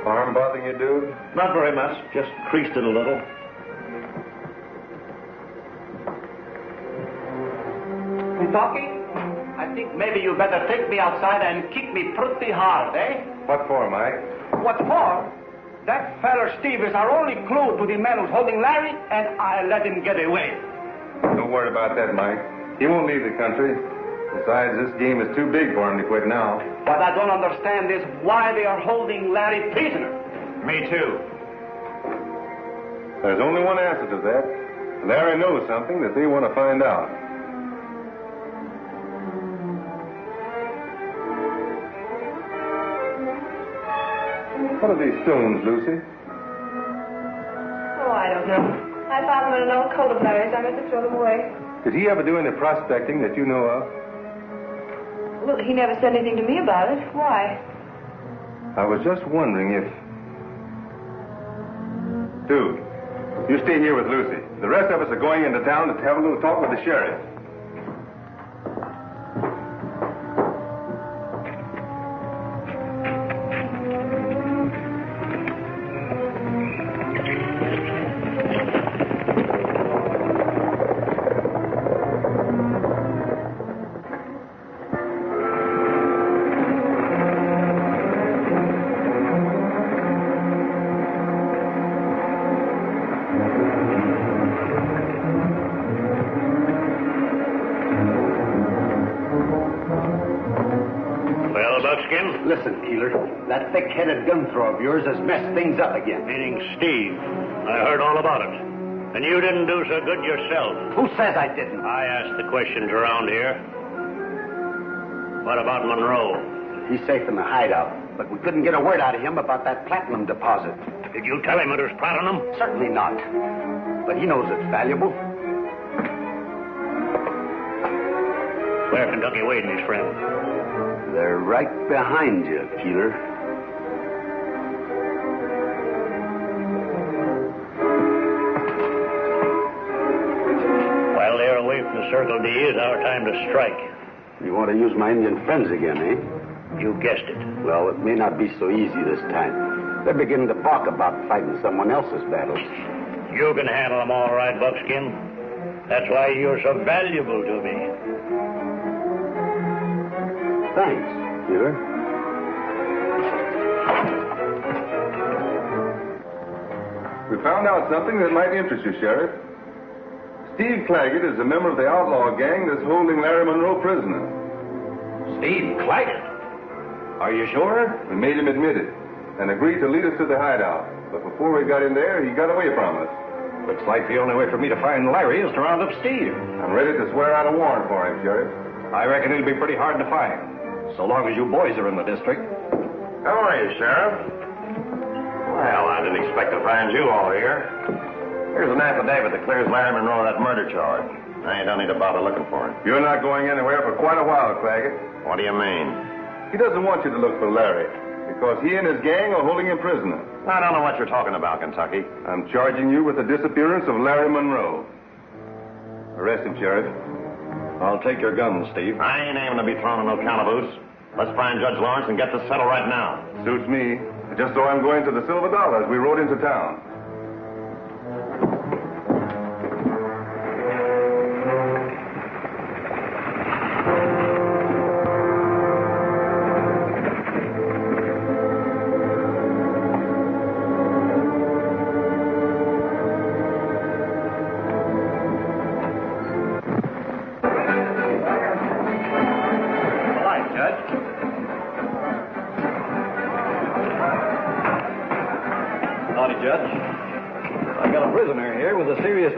Arm bothering you, dude? Not very much. Just creased it a little. Kentucky, I think maybe you better take me outside and kick me pretty hard, eh? What for, Mike? What for? That feller Steve is our only clue to the man who's holding Larry, and I let him get away. Don't worry about that, Mike. He won't leave the country. Besides, this game is too big for him to quit now. What I don't understand is why they are holding Larry prisoner. Me too. There's only one answer to that. Larry knows something that they want to find out. What are these stones, Lucy? Oh, I don't know. I found them in an old coat of Larry's. I meant to throw them away. Did he ever do any prospecting that you know of? Well, he never said anything to me about it. Why? I was just wondering if... Dude, you stay here with Lucy. The rest of us are going into town to have a little talk with the sheriff. Listen, Keeler, that thick-headed gun thrower of yours has messed things up again. Meaning Steve. I heard all about it. And you didn't do so good yourself. Who says I didn't? I asked the questions around here. What about Monroe? He's safe in the hideout, but we couldn't get a word out of him about that platinum deposit. Did you tell him it was platinum? Certainly not. But he knows it's valuable. Where Kentucky Wade and his friends? They're right behind you, Keeler. While they're away from the Circle D, it's our time to strike. You want to use my Indian friends again, eh? You guessed it. Well, it may not be so easy this time. They're beginning to balk about fighting someone else's battles. You can handle them all right, Buckskin. That's why you're so valuable to me. Thanks, Keeler. We found out something that might interest you, Sheriff. Steve Claggett is a member of the outlaw gang that's holding Larry Monroe prisoner. Steve Claggett? Are you sure? We made him admit it and agreed to lead us to the hideout. But before we got in there, he got away from us. Looks like the only way for me to find Larry is to round up Steve. I'm ready to swear out a warrant for him, Sheriff. I reckon he'll be pretty hard to find. So long as you boys are in the district. How are you, Sheriff? Well, I didn't expect to find you all here. Here's an affidavit that clears Larry Monroe of that murder charge. I don't need to bother looking for him. You're not going anywhere for quite a while, Claggett. What do you mean? He doesn't want you to look for Larry because he and his gang are holding him prisoner. I don't know what you're talking about, Kentucky. I'm charging you with the disappearance of Larry Monroe. Arrest him, Sheriff. I'll take your gun, Steve. I ain't aiming to be thrown in no calaboose. Let's find Judge Lawrence and get this settled right now. Suits me. Just so I'm going to the Silver Dollars, we rode into town.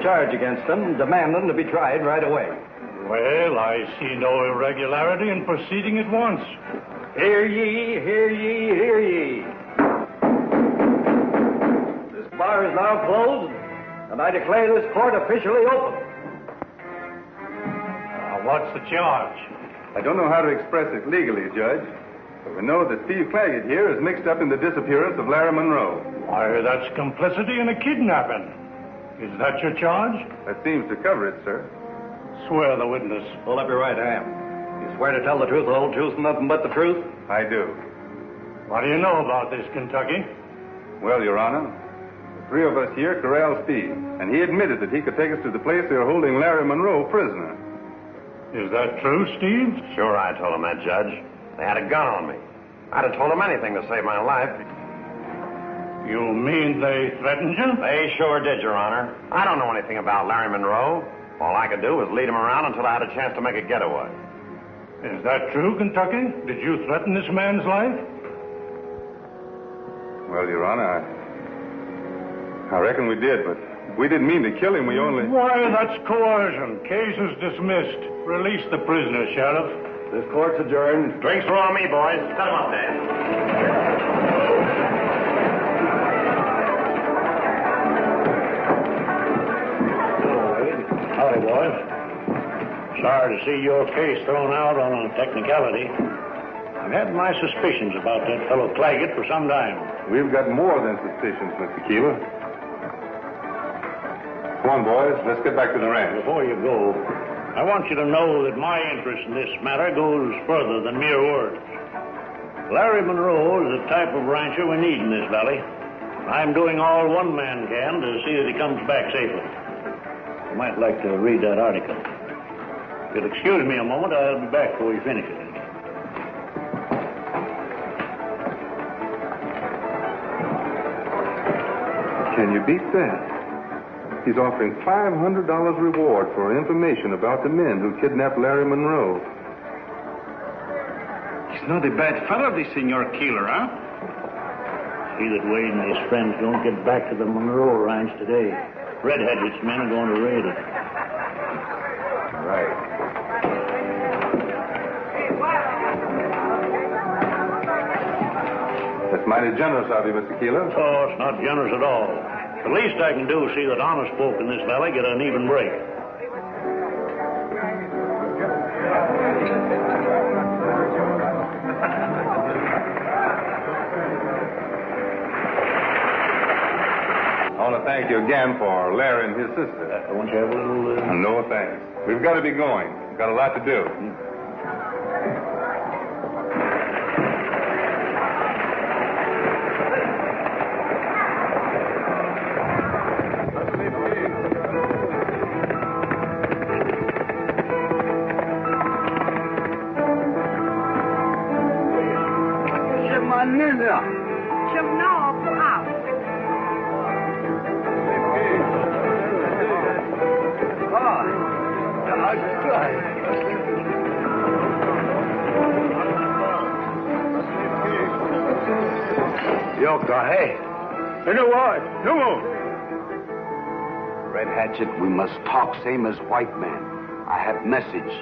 Charge against them, demanding to be tried right away. Well, I see no irregularity in proceeding at once. Hear ye, hear ye, hear ye. This bar is now closed, and I declare this court officially open. What's the charge? I don't know how to express it legally, Judge, but we know that Steve Claggett here is mixed up in the disappearance of Larry Monroe. Why, that's complicity in a kidnapping. Is that your charge? That seems to cover it, sir. Swear the witness. Hold up your right hand. You swear to tell the truth, the whole truth, and nothing but the truth? I do. What do you know about this, Kentucky? Well, Your Honor, the three of us here corralled Steve, and he admitted that he could take us to the place they were holding Larry Monroe prisoner. Is that true, Steve? Sure, I told him that, Judge. They had a gun on me. I'd have told them anything to save my life. You mean they threatened you? They sure did, Your Honor. I don't know anything about Larry Monroe. All I could do was lead him around until I had a chance to make a getaway. Is that true, Kentucky? Did you threaten this man's life? Well, Your Honor, I reckon we did, but we didn't mean to kill him. We only... Why, that's coercion. Case is dismissed. Release the prisoner, Sheriff. This court's adjourned. Drinks are on me, boys. Cut him up there. Howdy, boys. Sorry to see your case thrown out on a technicality. I've had my suspicions about that fellow Claggett for some time. We've got more than suspicions, Mr. Keeler. Come on, boys. Let's get back to the ranch. Before you go, I want you to know that my interest in this matter goes further than mere words. Larry Monroe is the type of rancher we need in this valley. I'm doing all one man can to see that he comes back safely. You might like to read that article. If you'll excuse me a moment, I'll be back before you finish it. Can you beat that? He's offering $500 reward for information about the men who kidnapped Larry Monroe. He's not a bad fellow, this Senor Keeler, huh? See that Wade and his friends don't get back to the Monroe ranch today. Red Hedgett's men are going to raid it. Right. That's mighty generous of you, Mr. Keeler. Oh, it's not generous at all. The least I can do is see that honest folk in this valley get an even break. I want to thank you again for Larry and his sister. Won't you have a little... No, thanks. We've got to be going. We've got a lot to do. Red Hatchet, we must talk same as white man. I have message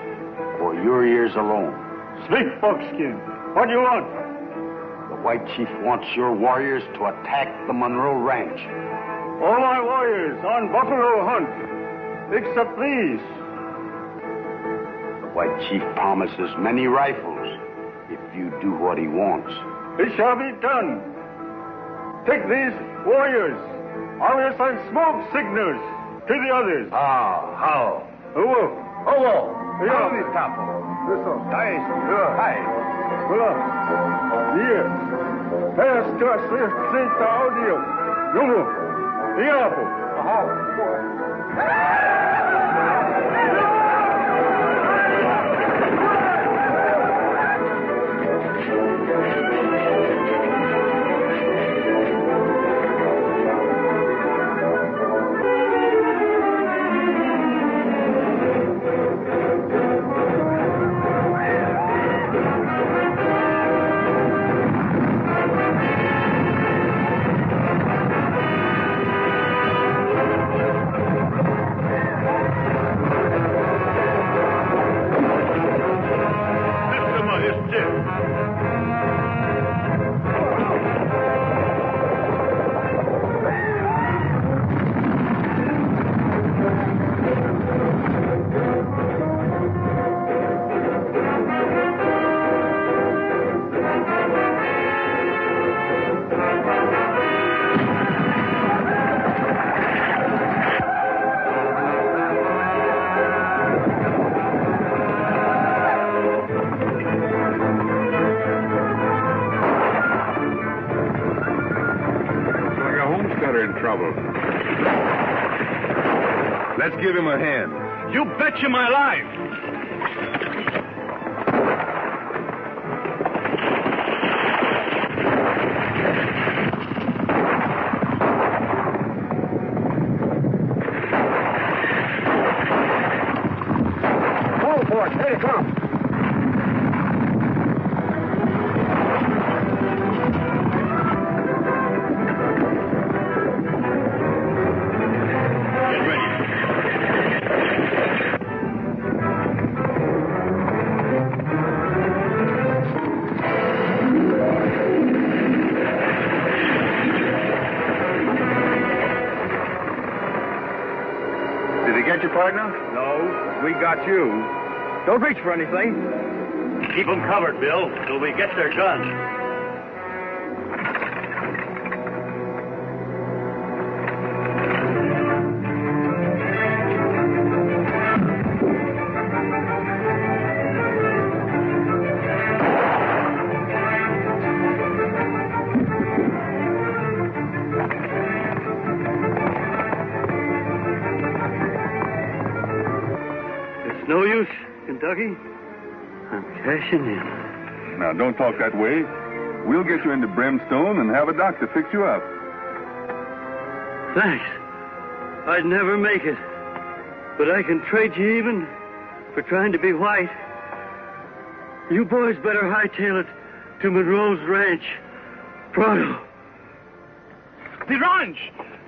for your ears alone. Speak, Buckskin. What do you want? The white chief wants your warriors to attack the Monroe Ranch. All my warriors on buffalo hunt, except these. The white chief promises many rifles if you do what he wants. It shall be done. Take these warriors. I will send smoke signals to the others. How? Hello. How is Tapo? Nice. Hi. Hello. Here. Pass to us. Senta audio. Nuno. Diabo. Let's give him a hand. You betcha my life. Hold for it. Here it comes. Did he get you, partner? No, we got you. Don't reach for anything. Keep them covered, Bill, till we get their guns. No use, Kentucky. I'm cashing in. Now, don't talk that way. We'll get you into Brimstone and have a doctor fix you up. Thanks. I'd never make it. But I can trade you even for trying to be white. You boys better hightail it to Monroe's ranch. Pronto. The ranch!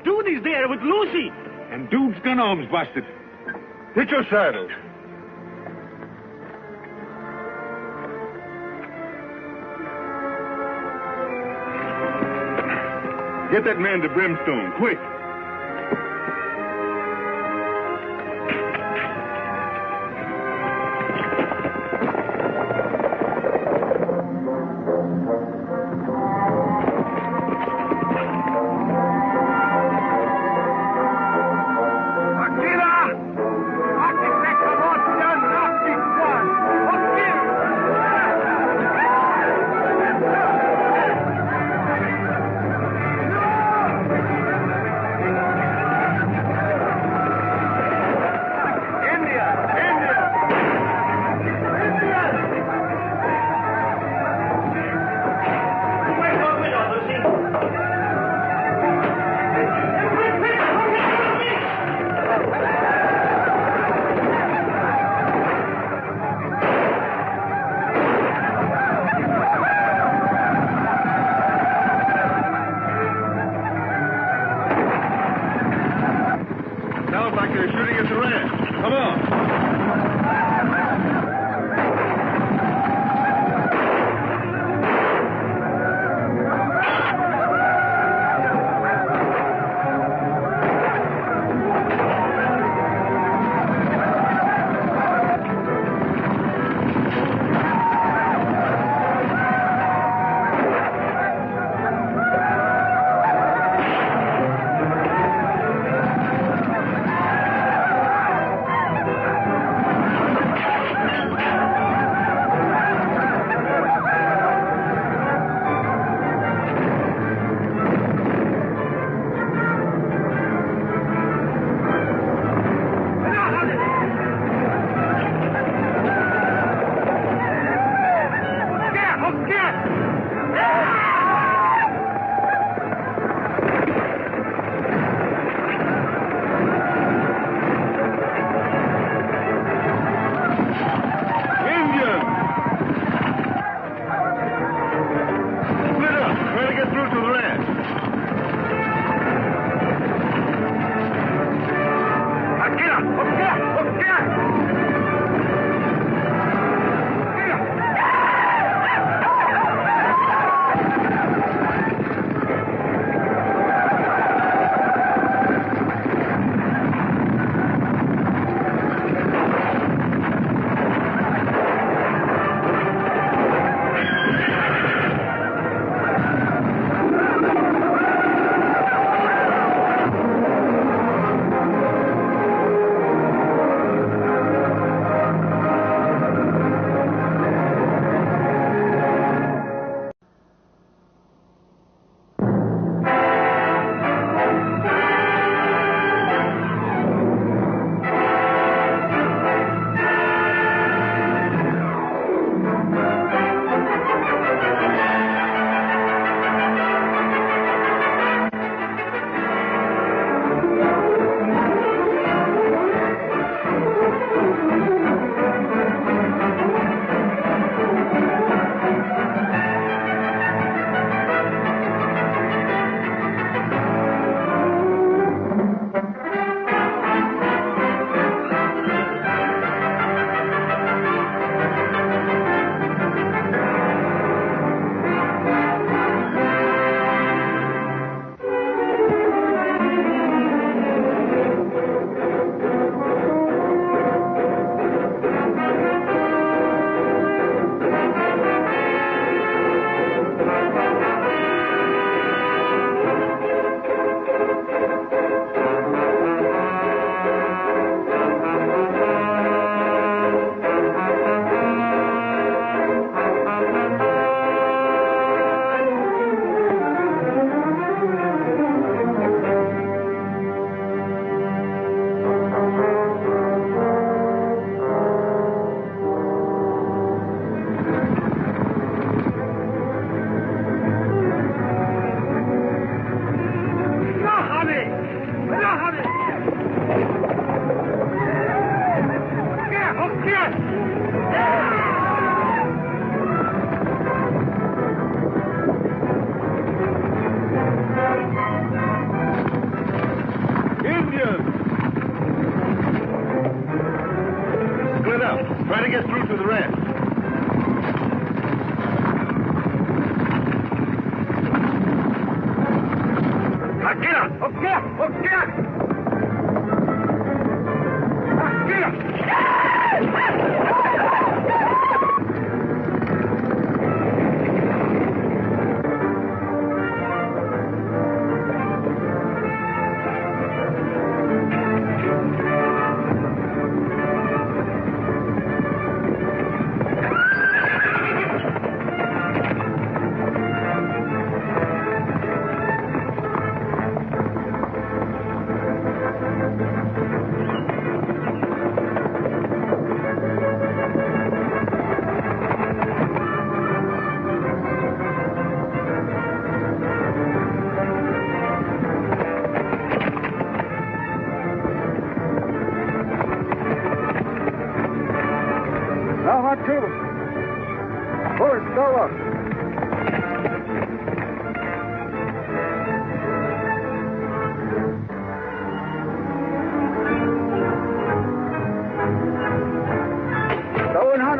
Dude is there with Lucy. And Dude's gun arm's busted. Hit your saddle. Get that man to Brimstone, quick.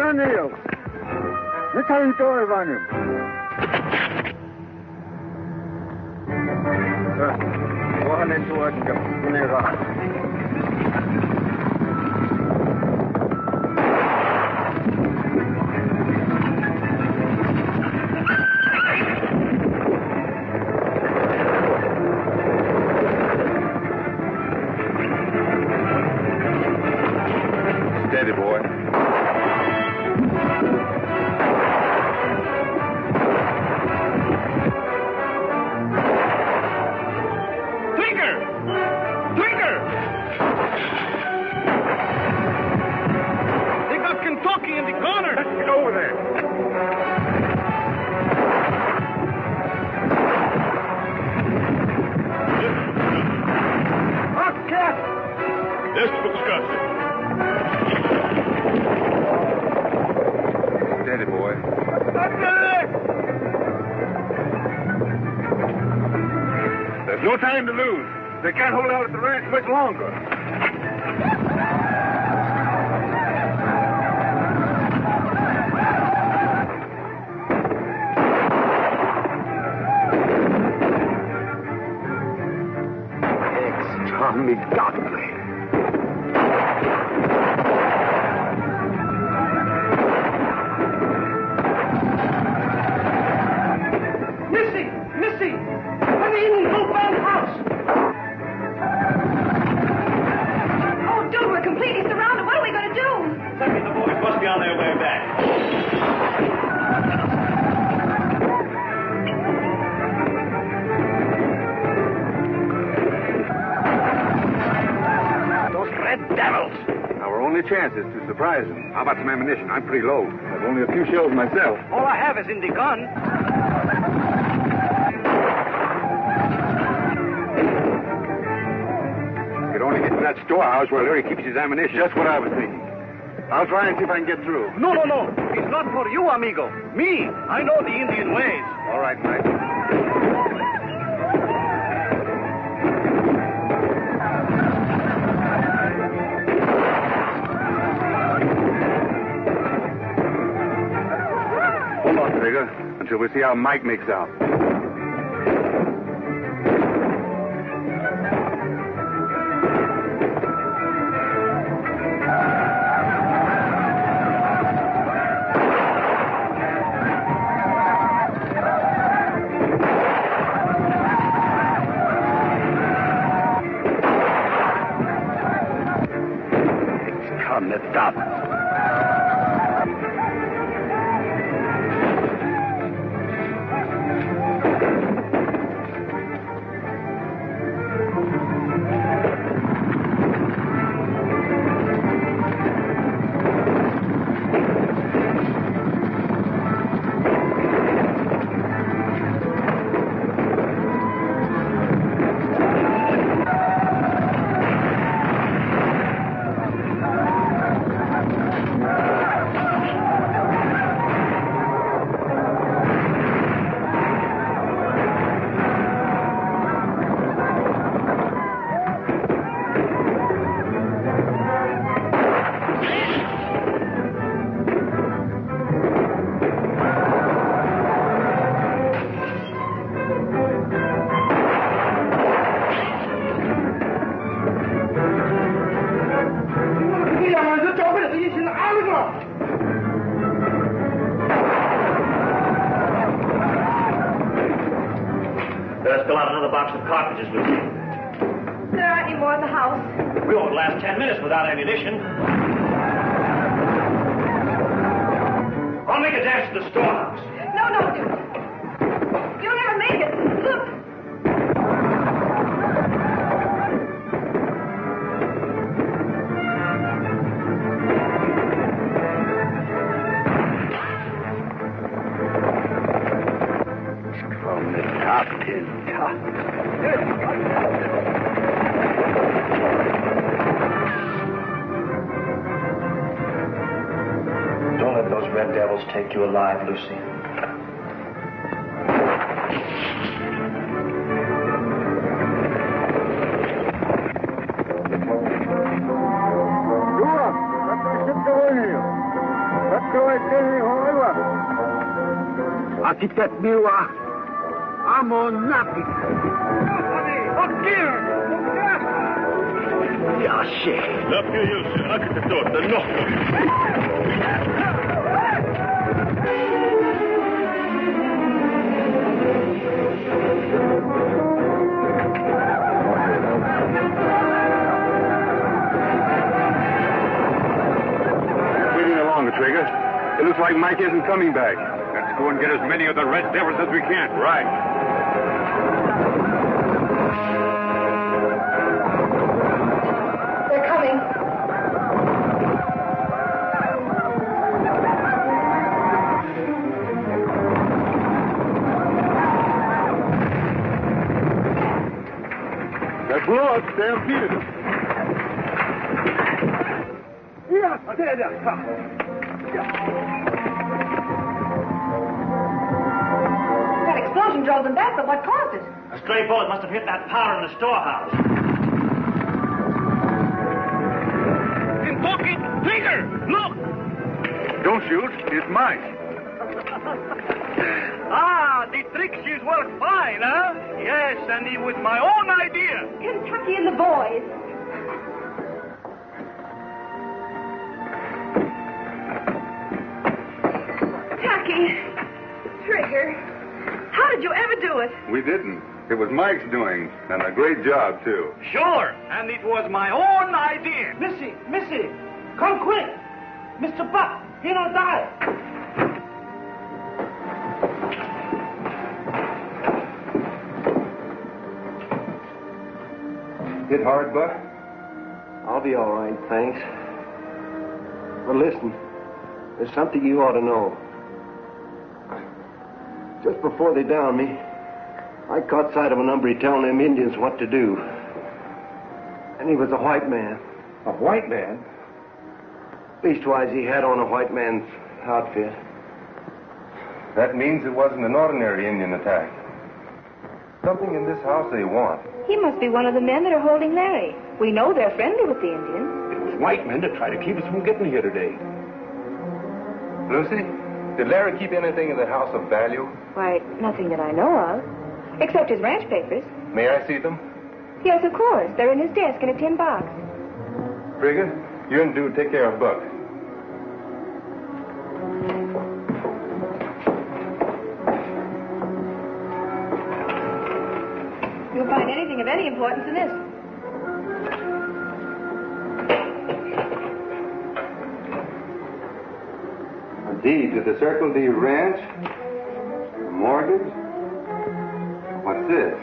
O'Neill. Let's have a door on him. Go on into work and give me a ride. Steady, boy. Kentucky in the corner. Let's get over there. Okay. Let's discuss it. Steady, boy. There's no time to lose. They can't hold out at the ranch much longer. Tommy Godfrey. Missy! When the Indians moved by the house. Oh, dude, we're completely surrounded. What are we going to do? Tucky, the boys must be on their way back. Devils! Our only chance is to surprise them. How about some ammunition? I'm pretty low. I've only a few shells myself. All I have is in the gun. We could only get to that storehouse where Larry keeps his ammunition. Just what I was thinking. I'll try and see if I can get through. No. It's not for you, amigo. Me. I know the Indian ways. All right, Mike. Hold on, Trigger, until we see how Mike makes out. It's come to stop. Better spill out another box of cartridges, Lucy. There aren't any more in the house. We won't last 10 minutes without ammunition. I'll make a dash to the storehouse. No, dude. You'll never make it. Look. From the top to top. Don't let those red devils take you alive, Lucy. Let that ship go in here. Let go Aquí te miła. Amo napi. Ja się. Напьюсь, а как это тот, да Waiting longer, Trigger. It looks like Mike isn't coming back. Let's go and get as many of the red devils as we can. Right. They're coming. That blow-up stampeded them. That explosion drove them back, but what caused it? A stray bullet must have hit that powder in the storehouse. Kentucky, Trigger, look! Don't shoot. It's Mike. The tricks is work fine, huh? Yes, and it was my own idea. Kentucky and the boys. Kentucky. Trigger. How did you ever do it? We didn't. It was Mike's doing, and a great job, too. Sure, and it was my own idea. Missy, come quick. Mr. Buck, he don't die. Hit hard, Buck? I'll be all right, thanks. But listen, there's something you ought to know. Just before they downed me, I caught sight of a number telling them Indians what to do. And he was a white man. A white man? Leastwise, he had on a white man's outfit. That means it wasn't an ordinary Indian attack. Something in this house they want. He must be one of the men that are holding Larry. We know they're friendly with the Indians. It was white men to try to keep us from getting here today. Lucy, did Larry keep anything in the house of value? Why, nothing that I know of. Except his ranch papers. May I see them? Yes, of course. They're in his desk in a tin box. Trigger, you and Dude take care of Buck. You'll find anything of any importance in this. A deed to the Circle D Ranch? A mortgage? What's this?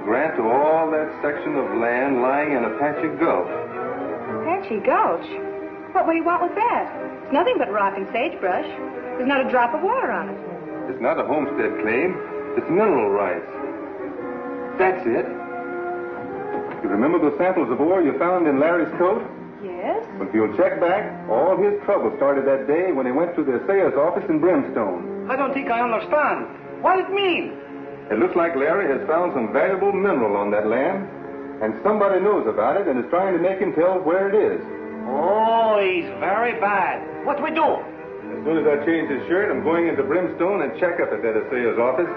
Grant to all that section of land lying in Apache Gulch. Apache Gulch? What will you want with that? It's nothing but rock and sagebrush. There's not a drop of water on it. It's not a homestead claim. It's mineral rights. That's it. You remember those samples of ore you found in Larry's coat? Yes? Well, if you'll check back, all his trouble started that day when he went to the assayer's office in Brimstone. I don't think I understand. What it mean? It looks like Larry has found some valuable mineral on that land, and somebody knows about it and is trying to make him tell where it is. Oh, he's very bad. What we do? As soon as I change his shirt, I'm going into Brimstone and check up at that assayer's office.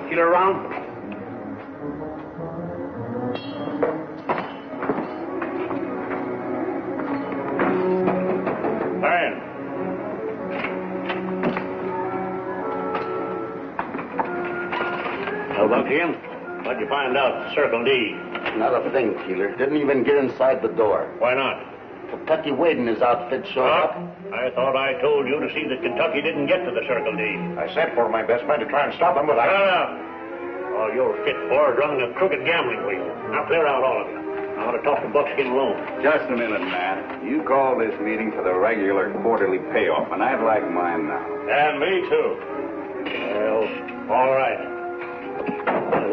Get around. How about him? What'd you find out, Circle D? Not a thing, Keeler. Didn't even get inside the door. Why not? Kentucky Wade and his outfit showed up. I thought I told you to see that Kentucky didn't get to the Circle D. I sent for my best man to try and stop him, but I... All you're fit for is running a crooked gambling wheel. Now clear out, all of you. I want to talk to Buckskin alone. Just a minute, Matt. You called this meeting for the regular quarterly payoff, and I'd like mine now. And me, too. Well, all right.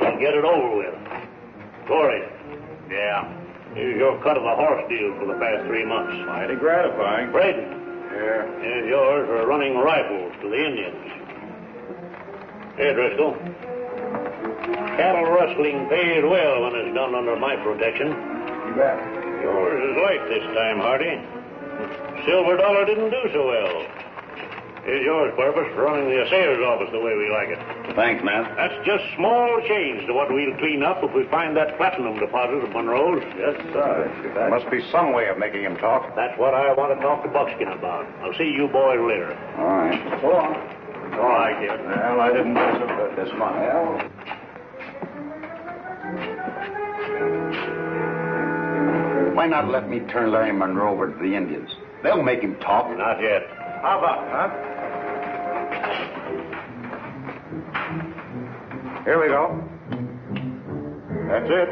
We'll get it over with. Corey. Yeah. Here's your cut of the horse deal for the past 3 months. Mighty gratifying. Braden. Here's yours for running rifles to the Indians. Here, Driscoll. Cattle rustling pays well when it's done under my protection. You bet. Yours is light this time, Hardy. Silver Dollar didn't do so well. Here's yours, Purpose, for running the assayer's office the way we like it. Thanks, man. That's just small change to what we'll clean up if we find that platinum deposit of Monroe's. Yes, sir. There must be some way of making him talk. That's what I want to talk to Buckskin about. I'll see you boys later. All right. So long. All right, kid. Well, I didn't do so good this month. Why not let me turn Larry Monroe over to the Indians? They'll make him talk. Not yet. How about, huh? Here we go. That's it.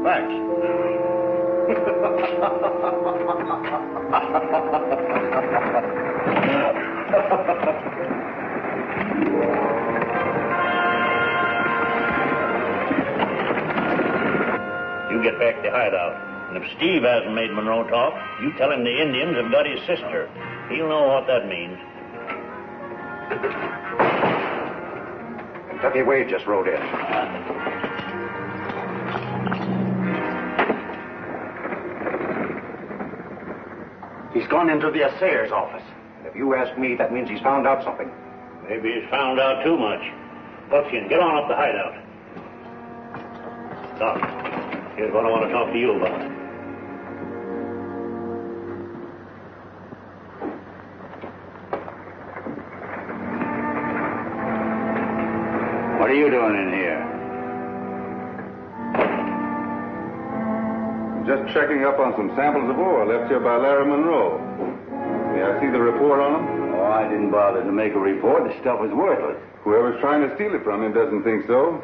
Thanks. You get back to hideout. And if Steve hasn't made Monroe talk, you tell him the Indians have got his sister. He'll know what that means. Kentucky Wade just rode in. He's gone into the assayer's office. If you ask me, that means he's found out something. Maybe he's found out too much. Buckskin, get on up the hideout. Doc, here's what I want to talk to you about. What are you doing in here? Just checking up on some samples of ore left here by Larry Monroe. May I see the report on them? Oh, I didn't bother to make a report. The stuff is worthless. Whoever's trying to steal it from him doesn't think so.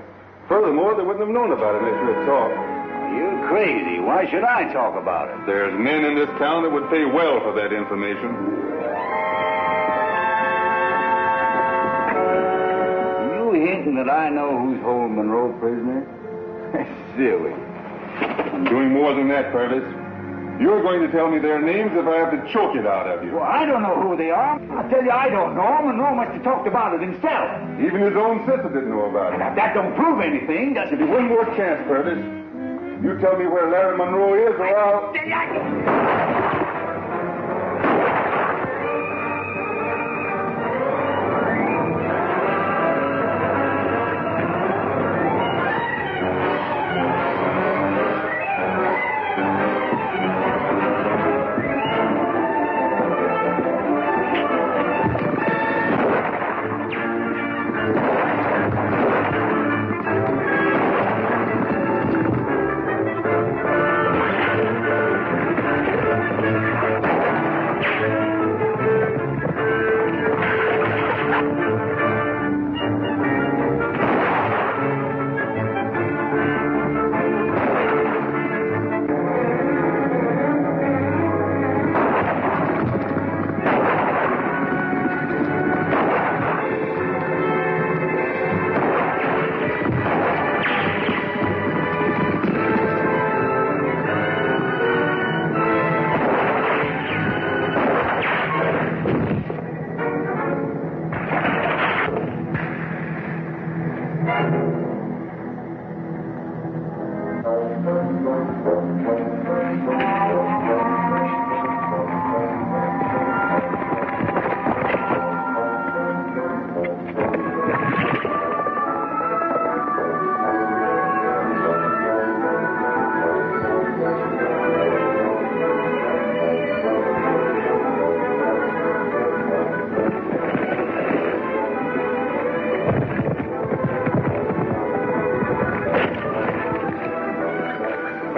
Furthermore, they wouldn't have known about it unless you had talked. You're crazy. Why should I talk about it? There's men in this town that would pay well for that information. You hinting that I know who's holding Monroe prisoner? That's silly. I'm doing more than that, Purvis. You're going to tell me their names if I have to choke it out of you. Well, I don't know who they are. I tell you, I don't know. Monroe must have talked about it himself. Even his own sister didn't know about it. Now, that don't prove anything, does it? Give me one more chance, Purvis. You tell me where Larry Monroe is, or I'll...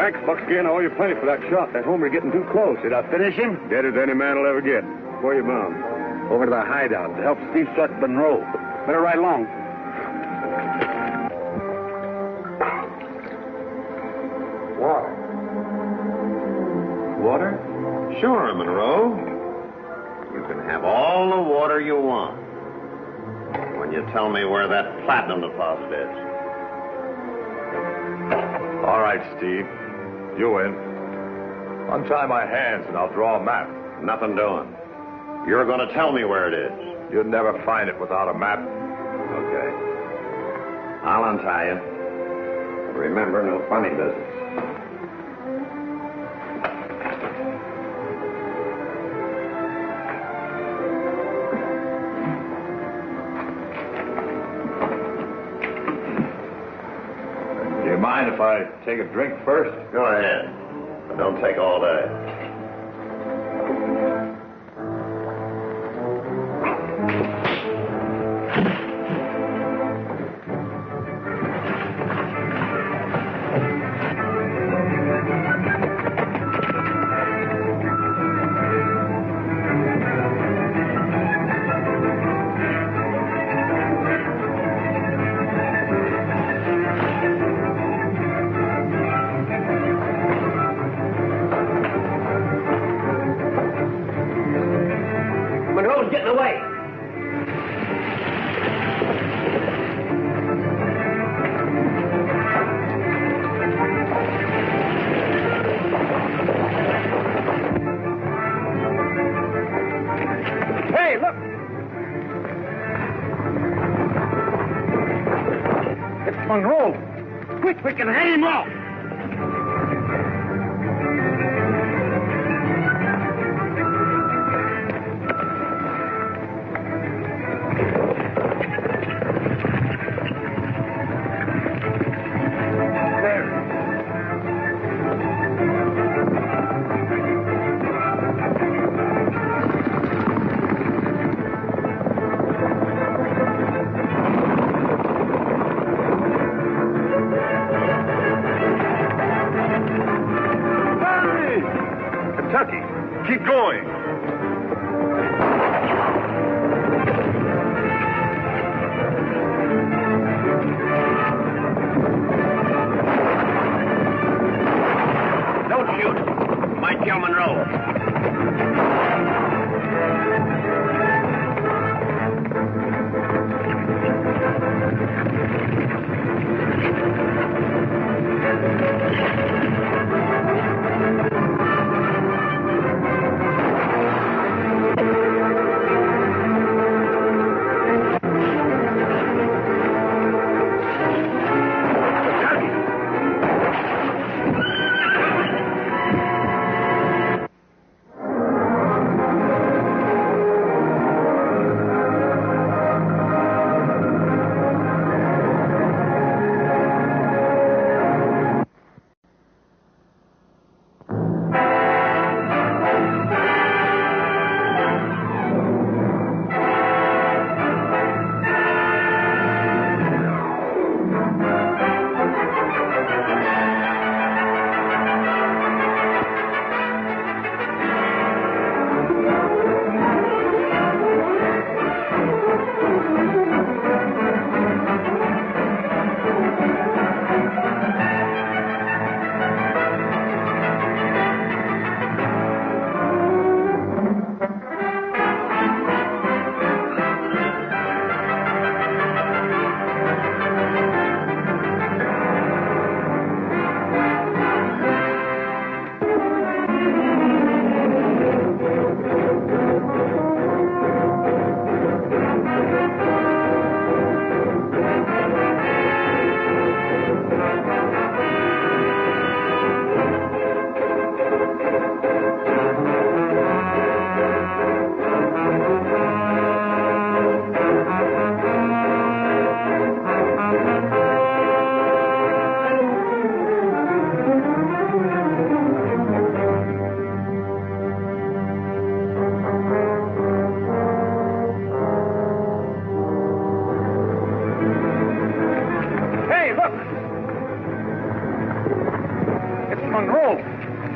Thanks, Buckskin. I owe you plenty for that shot. That homer getting too close. Did I finish him? Dead as any man will ever get. Where you bound? Over to the hideout to help Steve Sutton Monroe. Better ride along. Water? Water? Sure, Monroe. You can have all the water you want when you tell me where that platinum deposit is. All right, Steve. You win. Untie my hands and I'll draw a map. Nothing doing. You're going to tell me where it is. You'd never find it without a map. Okay. I'll untie you. Remember, no funny business. Do you mind if I take a drink first? Go ahead. But don't take all day. Monroe's getting away. Hey, look! It's Monroe. Quick, we can head him off. Kentucky, keep going. Don't shoot. Might kill Monroe.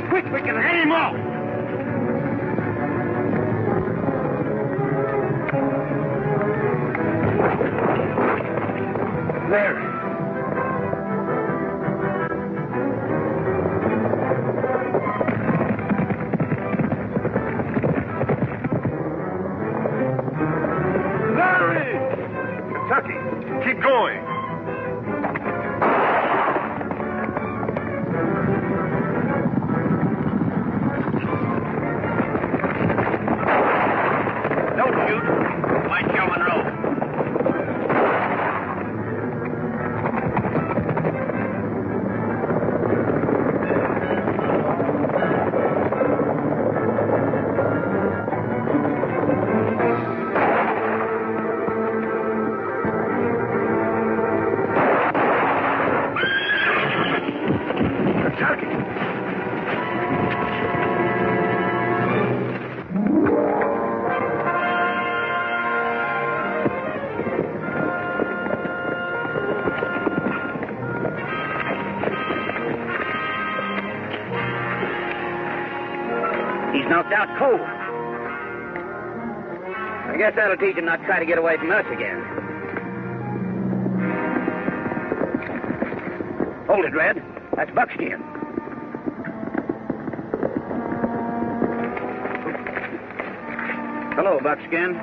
Quick, we can head him off. There. Larry! Kentucky, keep going. He's knocked out cold. I guess that'll teach him not to try to get away from us again. Hold it, Red. That's Buckskin. Hello, Buckskin.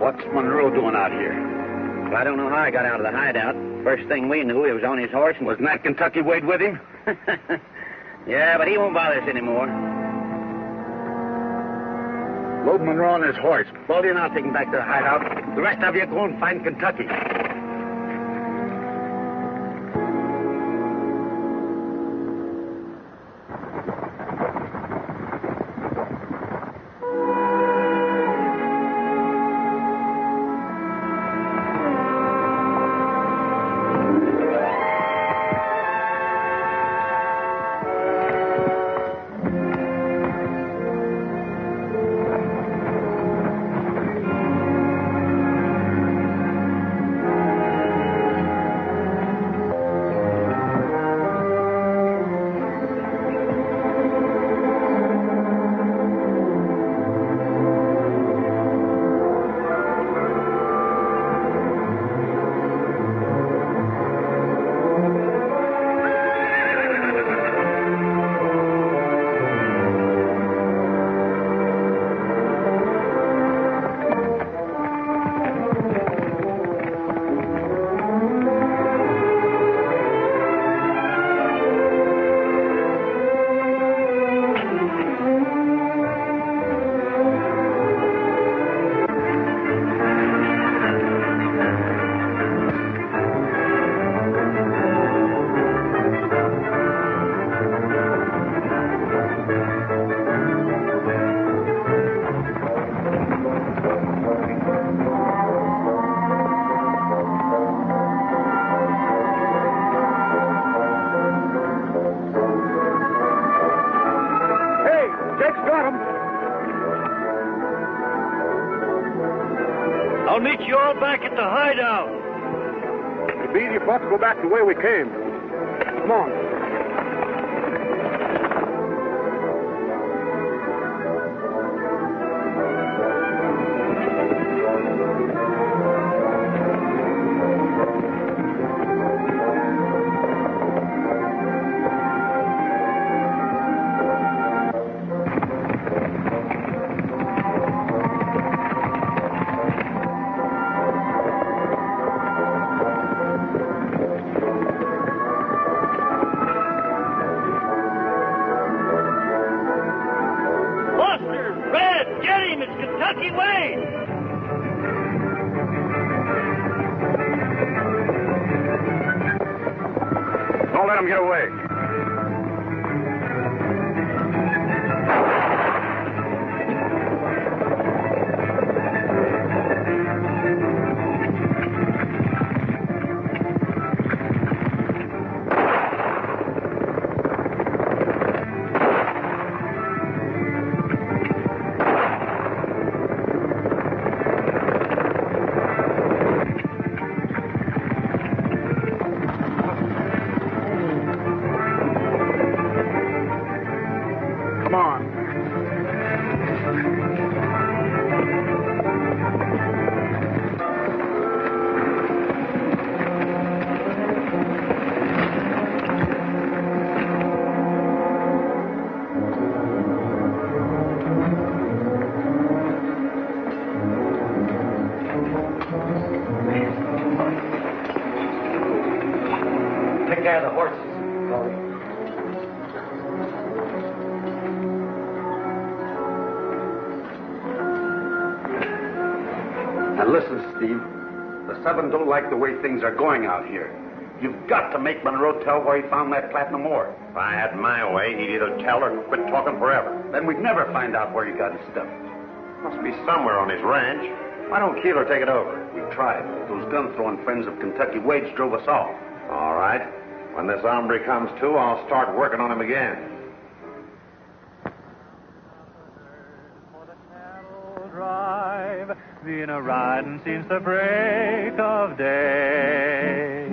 What's Monroe doing out here? Well, I don't know how I got out of the hideout. First thing we knew, he was on his horse and... Wasn't that Kentucky Wade with him? Yeah, but he won't bother us anymore. Load Monroe on his horse. Baldy and I'll take him back to the hideout. The rest of you go and find Kentucky. I'll meet you all back at the hideout. It'd be easier for us to go back the way we came. Come on. Don't let him get away. Take care of the horses, Baldy. Now listen, Steve. The Seven don't like the way things are going out here. You've got to make Monroe tell where he found that platinum ore. If I had my way, he'd either tell or quit talking forever. Then we'd never find out where he got his stuff. Must be somewhere on his ranch. Why don't Keeler take it over? We've tried. Those gun-throwing friends of Kentucky Wade's drove us off. All right. When this hombre comes to, I'll start working on him again. Been a riding since the break of day.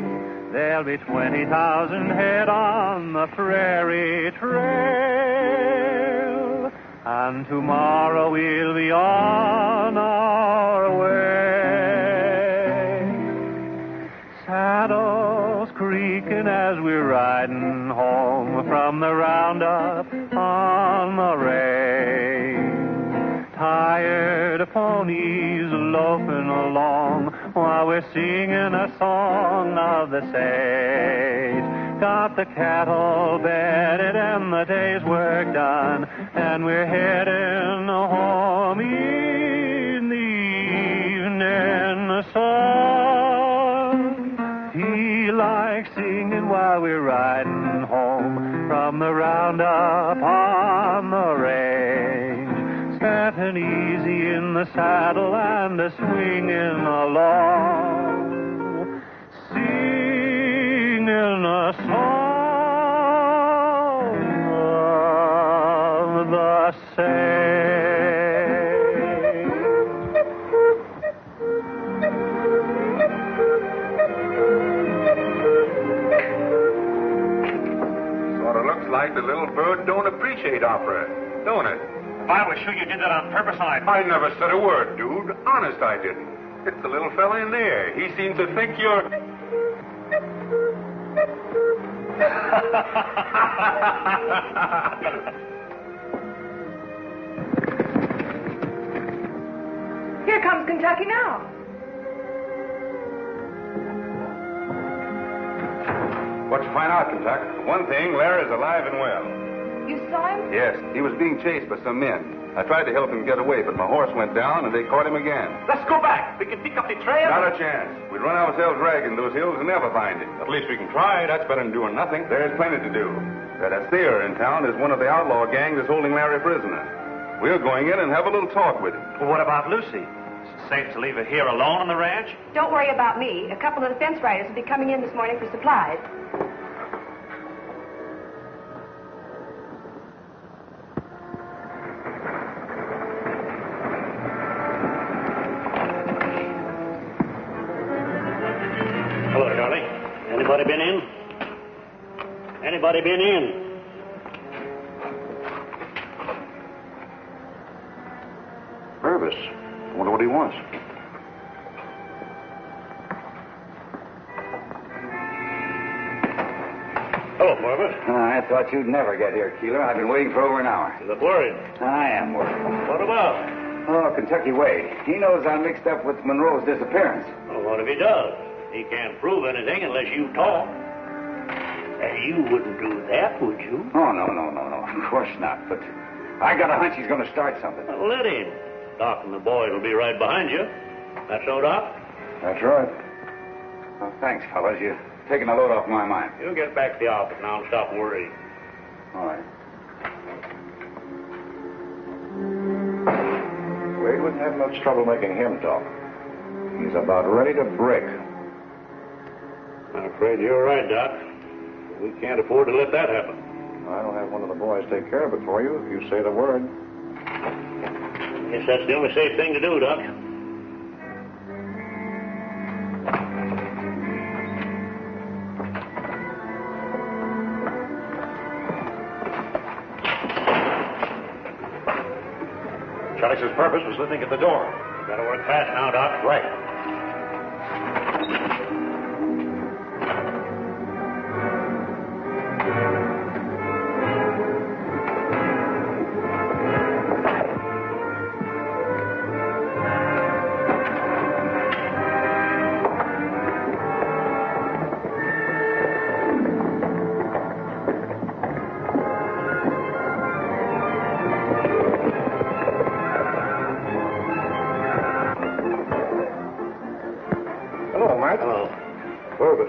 There'll be 20,000 head on the prairie trail, and tomorrow we'll be on our way. Saddles creaking as we're riding home from the roundup on the range. Tired ponies loafing along while we're singing a song of the sage. Got the cattle bedded and the day's work done, and we're heading home in the evening sun. He likes singing while we're riding home from the roundup on the range. Getting easy in the saddle and swinging along, singing a song of the sage. Sort of looks like the little bird don't appreciate opera, don't it? If I was sure you did that on purpose, I never said a word, dude. Honest, I didn't. It's the little fella in there. He seems to think you're... Here comes Kentucky now. What you find out, Kentucky? One thing, Larry's alive and well. You saw him? Yes, he was being chased by some men. I tried to help him get away, but my horse went down and they caught him again. Let's go back. We can pick up the trail. Not a chance. We'd run ourselves ragged in those hills and never find him. At least we can try. That's better than doing nothing. There's plenty to do. That steer in town is one of the outlaw gangs that's holding Larry prisoner. We're going in and have a little talk with him. Well, what about Lucy? Is it safe to leave her here alone on the ranch? Don't worry about me. A couple of the fence riders will be coming in this morning for supplies. Hello, Charlie. Anybody been in? Anybody been in? Purvis. Wonder what he wants. Hello, Purvis. I thought you'd never get here, Keeler. I've been waiting for over an hour. You look worried. I am worried. What about? Oh, Kentucky Wade. He knows I'm mixed up with Monroe's disappearance. Well, what if he does? He can't prove anything unless you talk. You wouldn't do that, would you? Oh, no. Of course not. But I got a hunch he's going to start something. Well, let him. Doc and the boys will be right behind you. That's so, Doc? That's right. Well, thanks, fellas. You're taking a load off my mind. You get back to the office now and stop worrying. All right. Wade wouldn't have much trouble making him talk. He's about ready to break. I'm afraid you're right, Doc. We can't afford to let that happen. I'll have one of the boys take care of it for you if you say the word. Guess that's the only safe thing to do, Doc. Charlie says Purvis was listening at the door. Gotta work fast now, Doc. Right.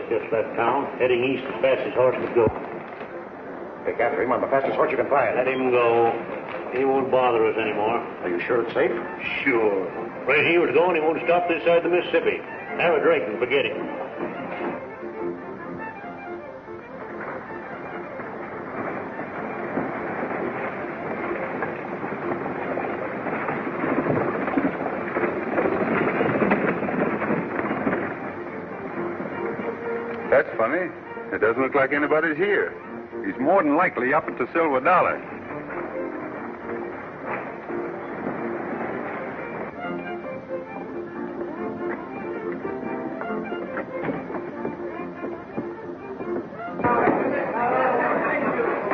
Just left town, heading east as fast as horse could go. Take after him on the fastest horse you can find. Let him go. He won't bother us anymore. Are you sure it's safe? Sure. Where he was going, he won't stop this side of the Mississippi. Have a drink and forget him. That's funny. doesn't look like anybody's here. He's more than likely up at the Silver Dollar.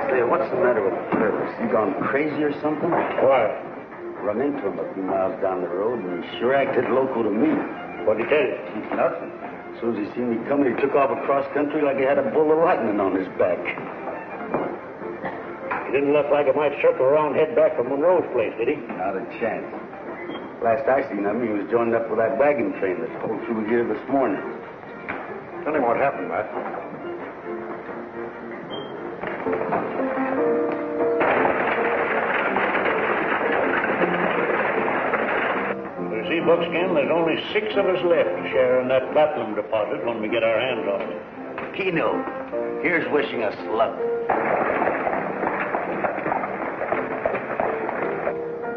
Say, what's the matter with Purvis? You gone crazy or something? Why? Run into him a few miles down the road, and he sure acted local to me. What'd he tell you? Nothing. As soon as he seen me coming, he took off across country like he had a bull of lightning on his back. He didn't look like he might circle around, head back from Monroe's place, did he? Not a chance. Last I seen him, he was joined up with that wagon train that pulled through here this morning. Tell him what happened, Matt. You see, Buckskin, there's only 6 of us left to share in that platinum deposit when we get our hands on it. Keno, here's wishing us luck.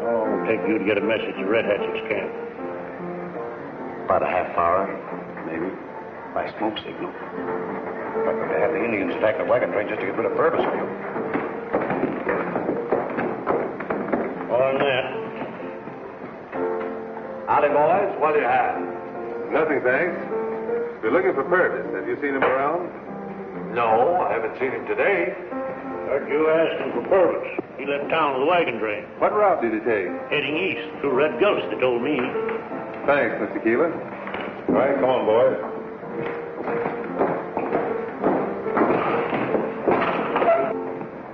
How long will it take you to get a message to Red Hatchet's camp? About a half hour, maybe, by smoke signal. But they have the Indians attack the wagon train just to get rid of Purvis. More than that. Howdy, boys. What do you have? Nothing, thanks. We're looking for Purvis. Have you seen him around? No, I haven't seen him today. Heard you asking for Purvis. He left town with the wagon train. What route did he take? Heading east through Red Gulch, they told me. Thanks, Mr. Keeler. All right, come on, boys.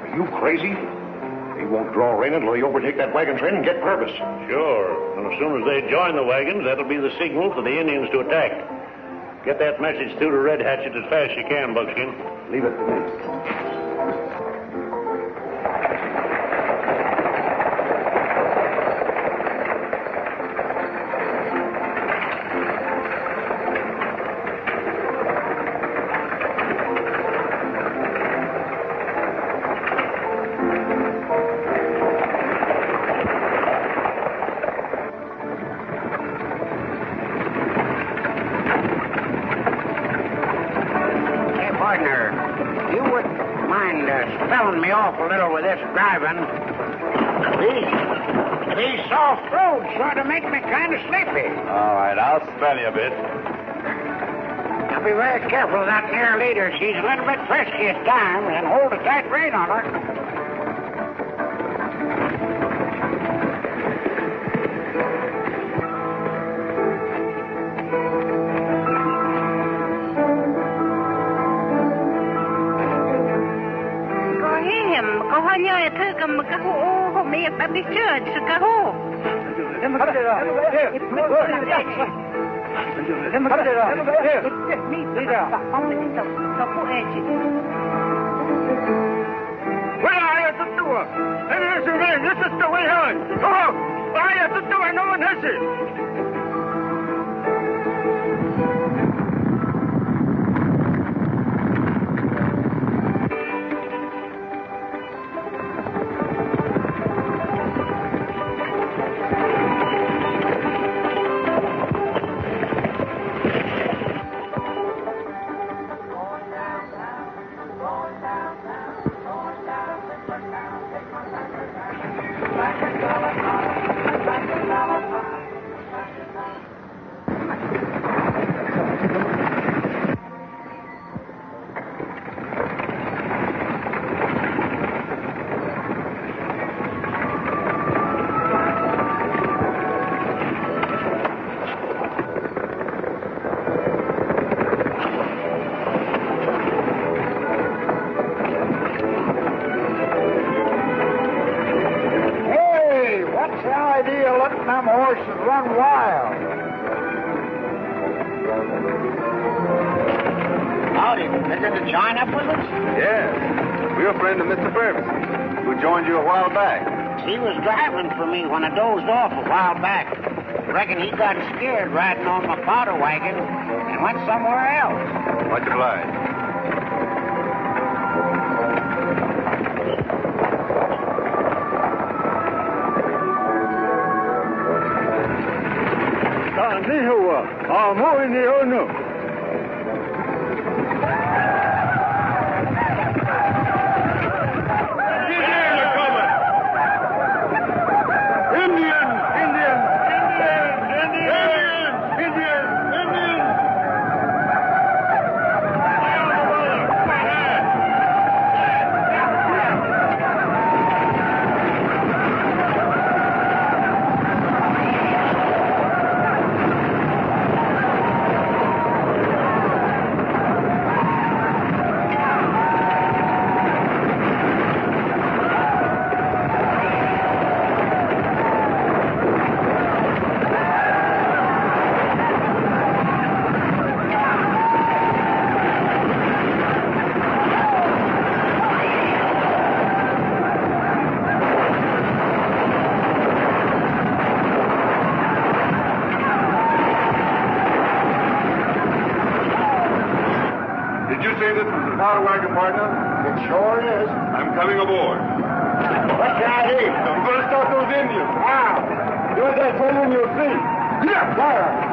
Are you crazy? He won't draw rein until he overtake that wagon train and get Purvis. Sure. And as soon as they join the wagons, that'll be the signal for the Indians to attack. Get that message through to Red Hatchet as fast as you can, Buckskin. Leave it to me. Spelling me off a little with this driving. These soft roads sort of make me kind of sleepy. All right, I'll spell you a bit. Now be very careful of that near leader. She's a little bit frisky at times, and hold a tight rein on her. When I dozed off a while back. Reckon he got scared riding on my powder wagon and went somewhere else. Much obliged. Sure is. I'm coming aboard. What's your idea? I'm going to stop those Indians. How? Do as I tell you and you'll see. Yeah, fire.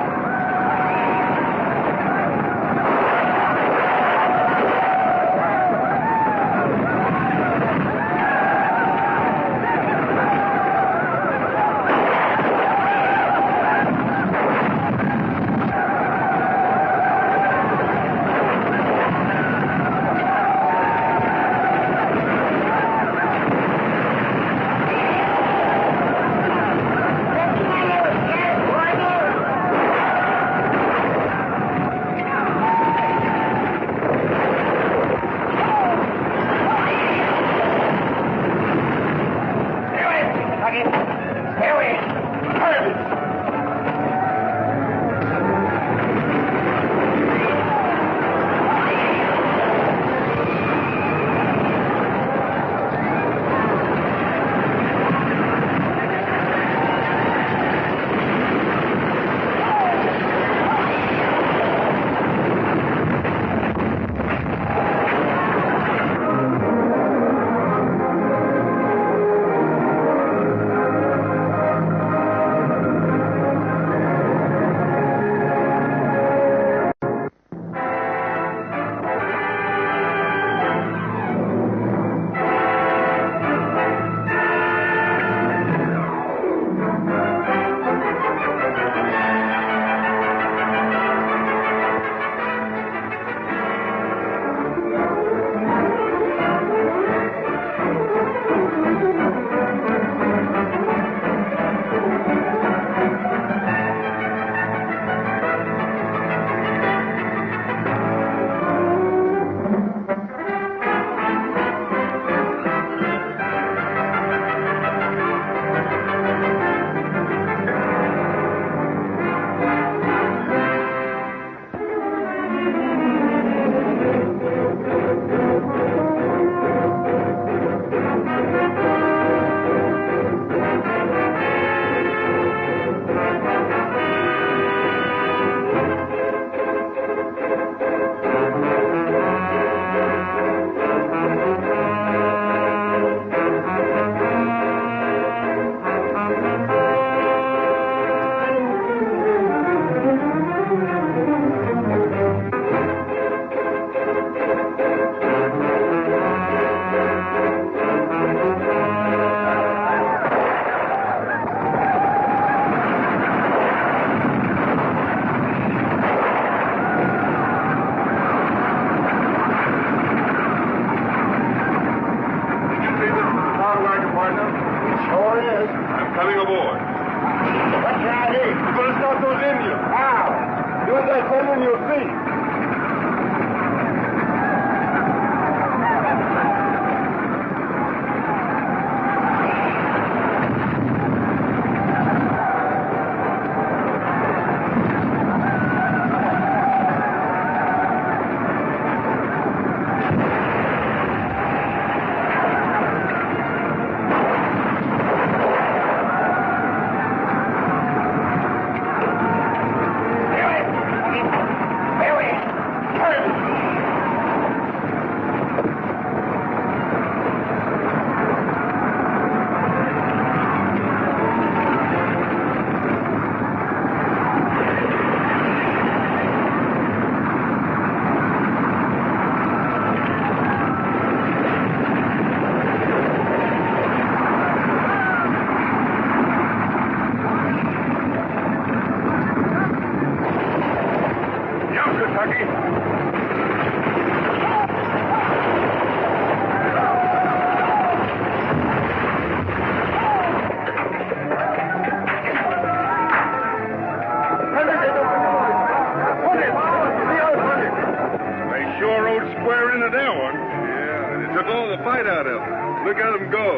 Look at them go.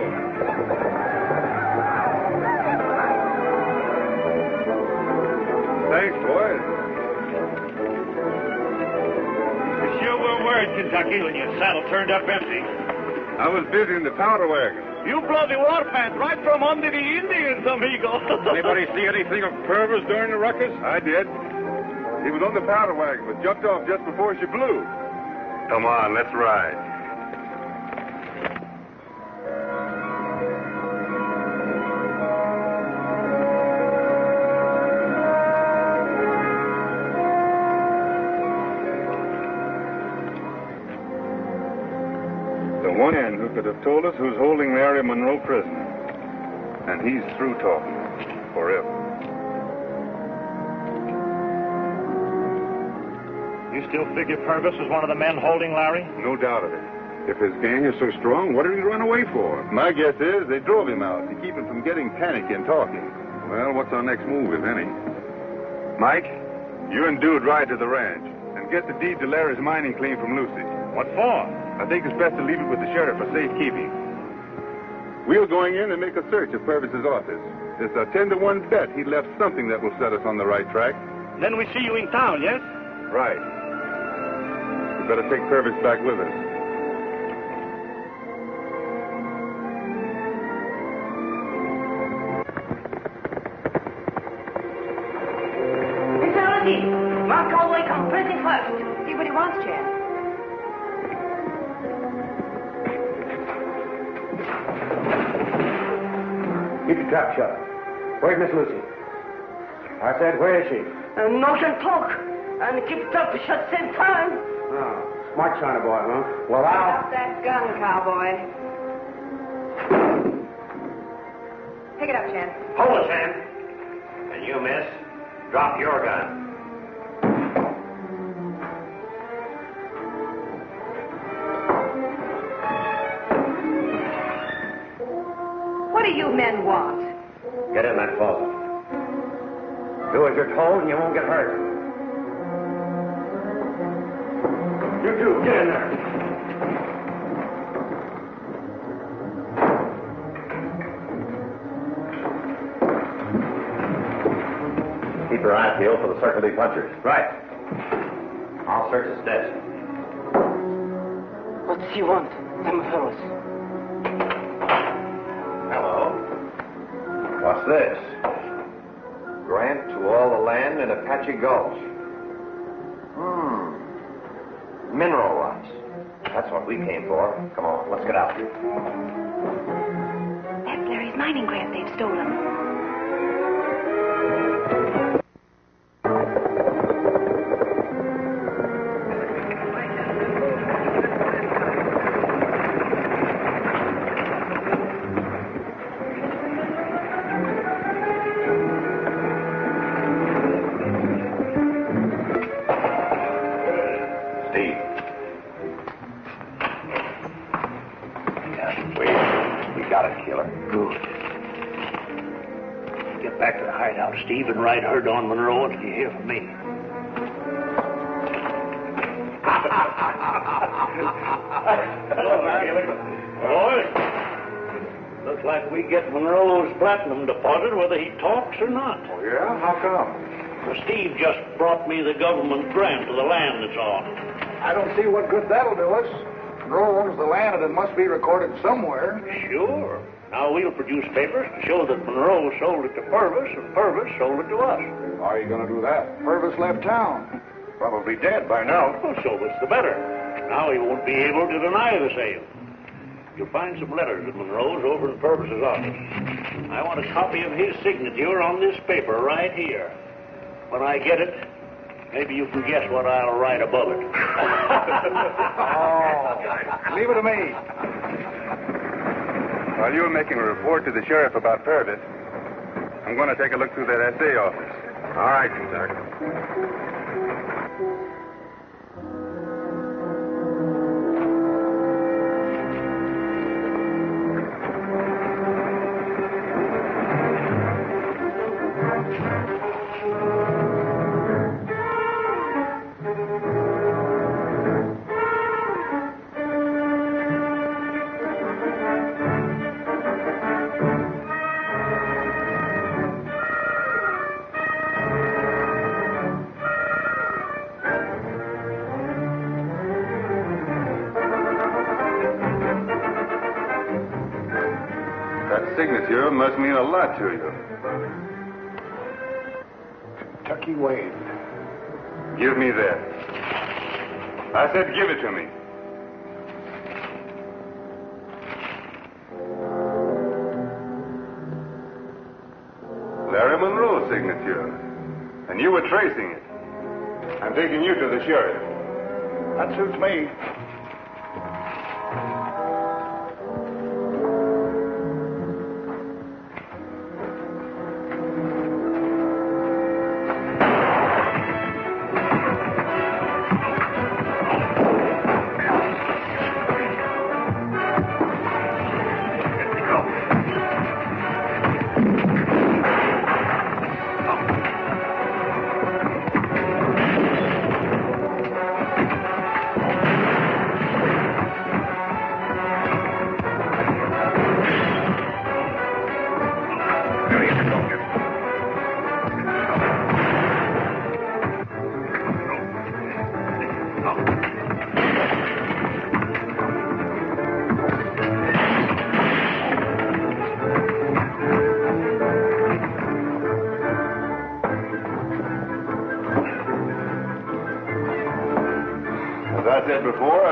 Thanks, boys. You sure were worried, Kentucky, when your saddle turned up empty. I was busy in the powder wagon. You blow the war pants right from under the Indians, amigo. Anybody see anything of Purvis during the ruckus? I did. He was on the powder wagon, but jumped off just before she blew. Come on, let's ride. The one man who could have told us who's holding Larry Monroe prisoner. And he's through talking. Forever. You still figure Purvis is one of the men holding Larry? No doubt of it. If his gang is so strong, what did he run away for? My guess is they drove him out to keep him from getting panicky and talking. Well, what's our next move, if any? Mike, you and Dude ride to the ranch and get the deed to Larry's mining claim from Lucy. What for? I think it's best to leave it with the sheriff for safekeeping. We're going in and make a search of Purvis's office. It's a 10-to-1 bet he left something that will set us on the right track. Then we see you in town, yes? Right. We better take Purvis back with us. Mark Galway come prison first. See what he wants, Chad. Keep your trap shut. Where's Miss Lucy? I said, where is she? No can talk. And keep trap shut same time. Oh, smart China boy, huh? Well, I'll... Drop that gun, cowboy. Pick it up, Chad. Hold it, Sam. And you, miss, drop your gun. What do you men want? Get in that closet. Do as you're told and you won't get hurt. You two, get in there. Keep your eye peeled for the Circle D punchers. Right. I'll search his desk. What's he want, them fellows? Hello. What's this? Grant to all the land in Apache Gulch. Mineral rights. That's what we came for. Come on, let's get out. That's Larry's mining grant they've stolen. Steve and ride her to on Monroe until you hear from me. Boys, looks like we get Monroe's platinum deposit whether he talks or not. Oh, yeah? How come? Well, Steve just brought me the government grant to the land it's on. I don't see what good that'll do us. Monroe owns the land and it must be recorded somewhere. Sure. Now we'll produce papers to show that Monroe sold it to Purvis and Purvis sold it to us. How are you going to do that? Purvis left town. Probably dead by now. Well, so much the better. Now he won't be able to deny the sale. You'll find some letters of Monroe's over in Purvis's office. I want a copy of his signature on this paper right here. When I get it, maybe you can guess what I'll write above it. Oh, leave it to me. While you're making a report to the sheriff about Purvis, I'm going to take a look through that SA office. All right, sir. Signature must mean a lot to you. Kentucky Wayne. Give me that. I said give it to me. Larry Monroe's signature. And you were tracing it. I'm taking you to the sheriff. That suits me.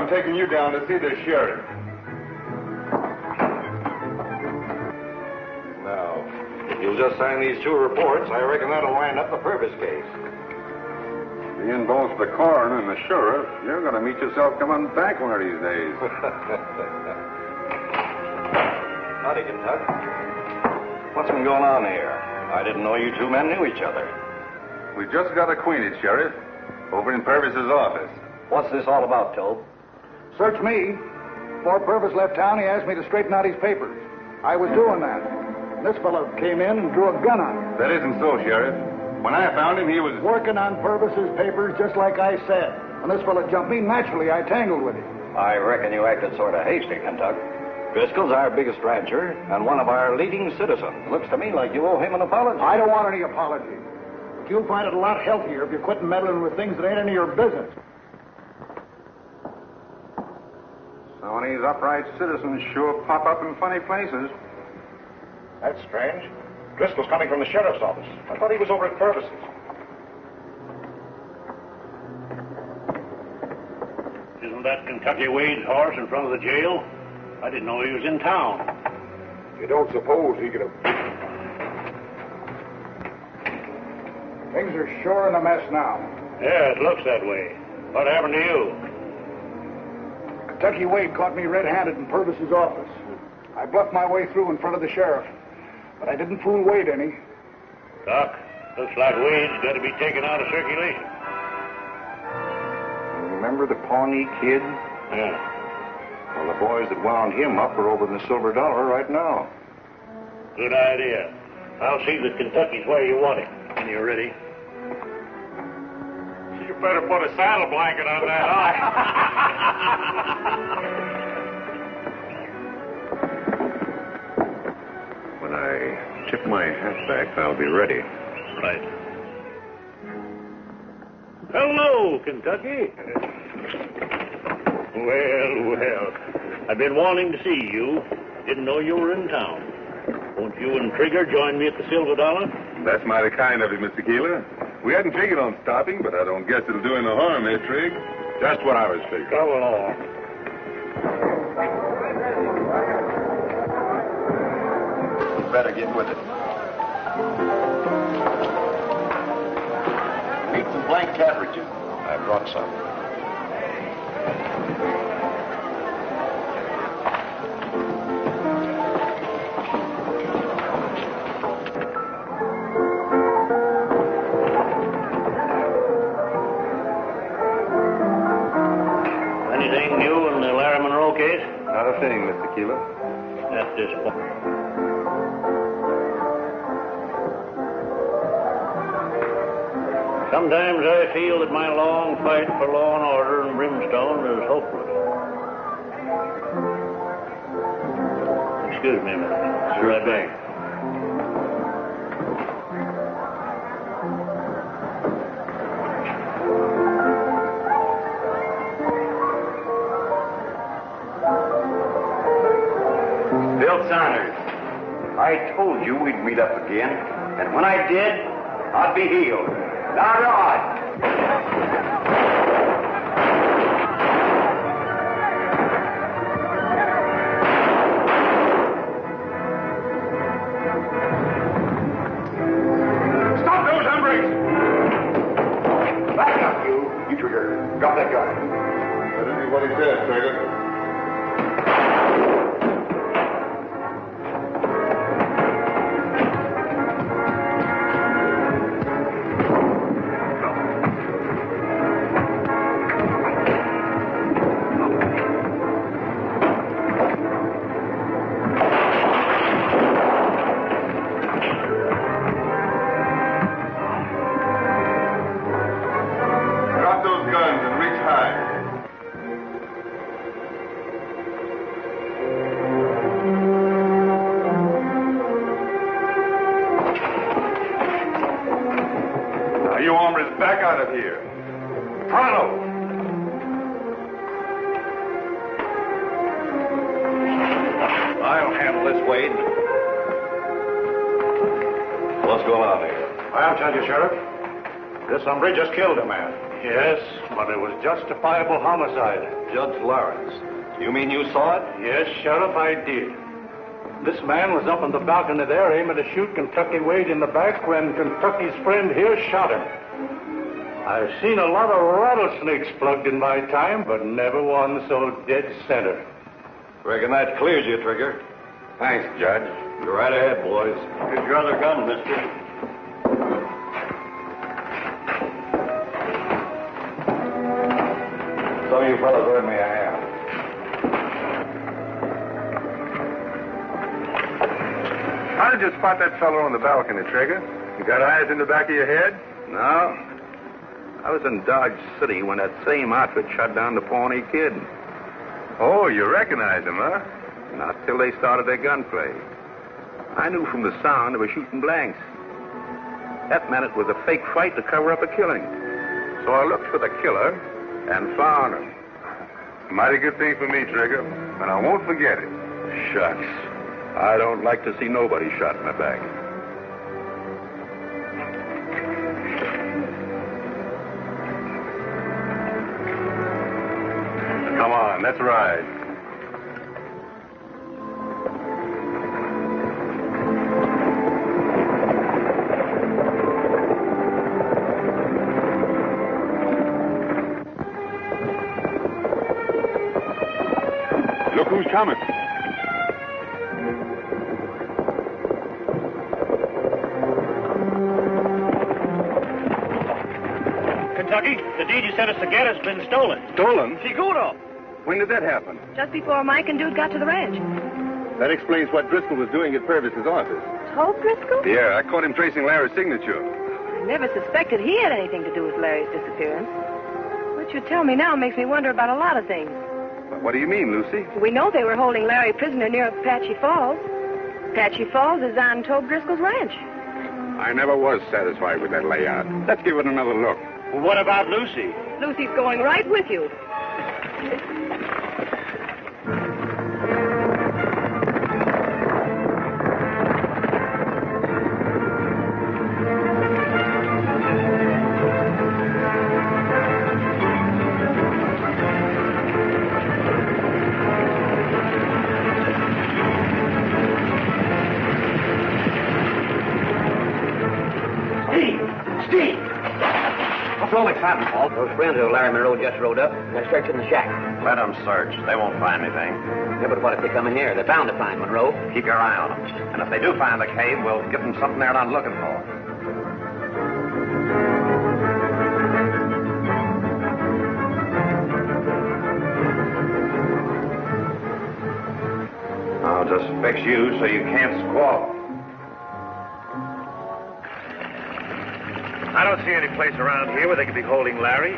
I'm taking you down to see the sheriff. Now, if you'll just sign these 2 reports, I reckon that'll wind up the Purvis case. Being both the coroner and the sheriff, you're going to meet yourself coming back one of these days. Howdy, Kentucky. What's been going on here? I didn't know you 2 men knew each other. We just got acquainted, Sheriff, over in Purvis's office. What's this all about, Tobe? Search me. Before Purvis left town, he asked me to straighten out his papers. I was doing that. This fellow came in and drew a gun on him. That isn't so, Sheriff. When I found him, he was working on Purvis's papers just like I said. When this fellow jumped me, naturally I tangled with him. I reckon you acted sort of hasty, Kentucky. Driscoll's our biggest rancher and one of our leading citizens. Looks to me like you owe him an apology. I don't want any apology. But you'll find it a lot healthier if you quit meddling with things that ain't any of your business. Some of these upright citizens sure pop up in funny places. That's strange. Driscoll's coming from the sheriff's office. I thought he was over at Purvis's. Isn't that Kentucky Wade's horse in front of the jail? I didn't know he was in town. You don't suppose he could have... Things are sure in a mess now. Yeah, it looks that way. What happened to you? Kentucky Wade caught me red-handed in Purvis's office. I bluffed my way through in front of the sheriff, but I didn't fool Wade any. Doc, looks like Wade's got to be taken out of circulation. Remember the Pawnee kid? Yeah. Well, the boys that wound him up are over in the Silver Dollar right now. Good idea. I'll see that Kentucky's where you want him when you're ready. You better put a saddle blanket on that eye. When I tip my hat back, I'll be ready. Right. Hello, Kentucky. Well. I've been wanting to see you. Didn't know you were in town. Won't you and Trigger join me at the Silver Dollar? That's mighty kind of you, Mr. Keeler. We hadn't figured on stopping, but I don't guess it'll do any harm, eh, Trig? Just what I was thinking. Come along. You better get with it. Need some blank cartridges. I brought some. Anything new in the Larry Monroe case? Not a thing, Mr. Keeler. That's disappointing. Sometimes I feel that my long fight for law and order in Brimstone is hopeless. Excuse me a minute. Sure right thing. back. Bill Saunders, I told you we'd meet up again, and when I did, I'd be healed. Now, Rod. Stop those hombres! Back up, you Trigger. Drop that gun. That isn't what he said, Trigger. Drop those guns and reach high. Now, you hombres, back out of here. Pronto! I'll handle this, Wade. What's going on here? I'll tell you, Sheriff. This hombre just killed a man. Yes, but it was justifiable homicide. Judge Lawrence, you mean you saw it? Yes, Sheriff, I did. This man was up on the balcony there aiming to shoot Kentucky Wade in the back when Kentucky's friend here shot him. I've seen a lot of rattlesnakes plugged in my time, but never one so dead center. Reckon that clears you, Trigger. Thanks, Judge. You're right ahead, boys. Here's your other gun, mister. Some of you fellas heard me a hand. How did you spot that fellow on the balcony, Trigger? You got eyes in the back of your head? No. I was in Dodge City when that same outfit shot down the Pawnee Kid. Oh, you recognize him, huh? Not till they started their gunplay. I knew from the sound they were shooting blanks. That meant it was a fake fight to cover up a killing. So I looked for the killer and found him. Mighty good thing for me, Trigger, and I won't forget it. Shucks. I don't like to see nobody shot in the back. Come on, let's ride. Look who's coming. Kentucky, the deed you sent us to get has been stolen. Stolen? Seguro. When did that happen? Just before Mike and Dude got to the ranch. That explains what Driscoll was doing at Purvis's office. Told Driscoll? Yeah, I caught him tracing Larry's signature. I never suspected he had anything to do with Larry's disappearance. What you tell me now makes me wonder about a lot of things. What do you mean, Lucy? We know they were holding Larry prisoner near Apache Falls. Apache Falls is on Tobe Driscoll's ranch. I never was satisfied with that layout. Let's give it another look. Well, what about Lucy? Lucy's going right with you. Those friends of Larry Monroe just rode up. They're searching the shack. Let them search. They won't find anything. Yeah, but what if they come in here? They're bound to find Monroe. Keep your eye on them. And if they do find the cave, we'll give them something they're not looking for. I'll just fix you so you can't squall. I don't see any place around here where they could be holding Larry.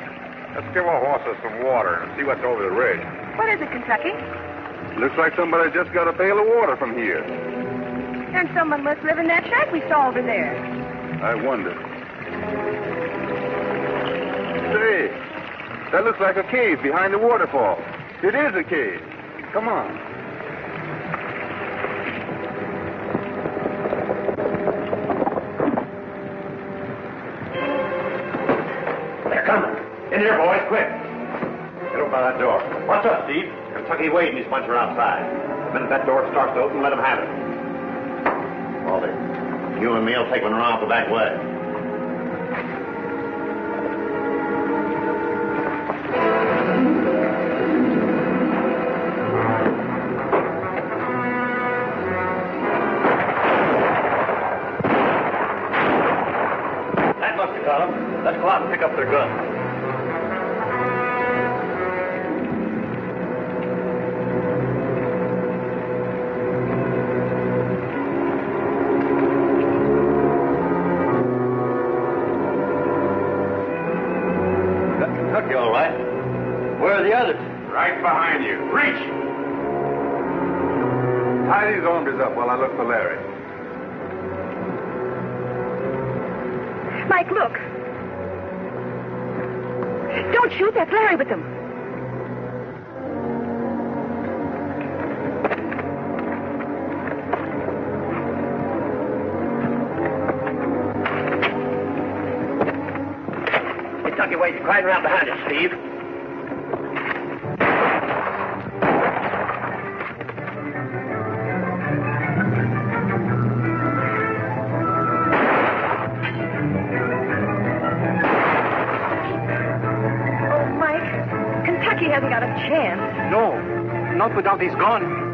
Let's give our horses some water and see what's over the ridge. What is it, Kentucky? Looks like somebody just got a pail of water from here. And someone must live in that shack we saw over there. I wonder. Say, that looks like a cave behind the waterfall. It is a cave. Come on. In here, boys, quick. Get over by that door. What's up, Steve? Kentucky Wade and his bunch are outside. The minute that door starts to open, let them have it. Walter, you and me will take one around the back way. That must have got them. Let's go out and pick up their guns. All right. Where are the others? Right behind you. Reach! Tie these hombres up while I look for Larry. Mike, look. Don't shoot. That's Larry with them. wagon right around behind us, Steve. Oh, Mike, Kentucky hasn't got a chance. No, not without his gun.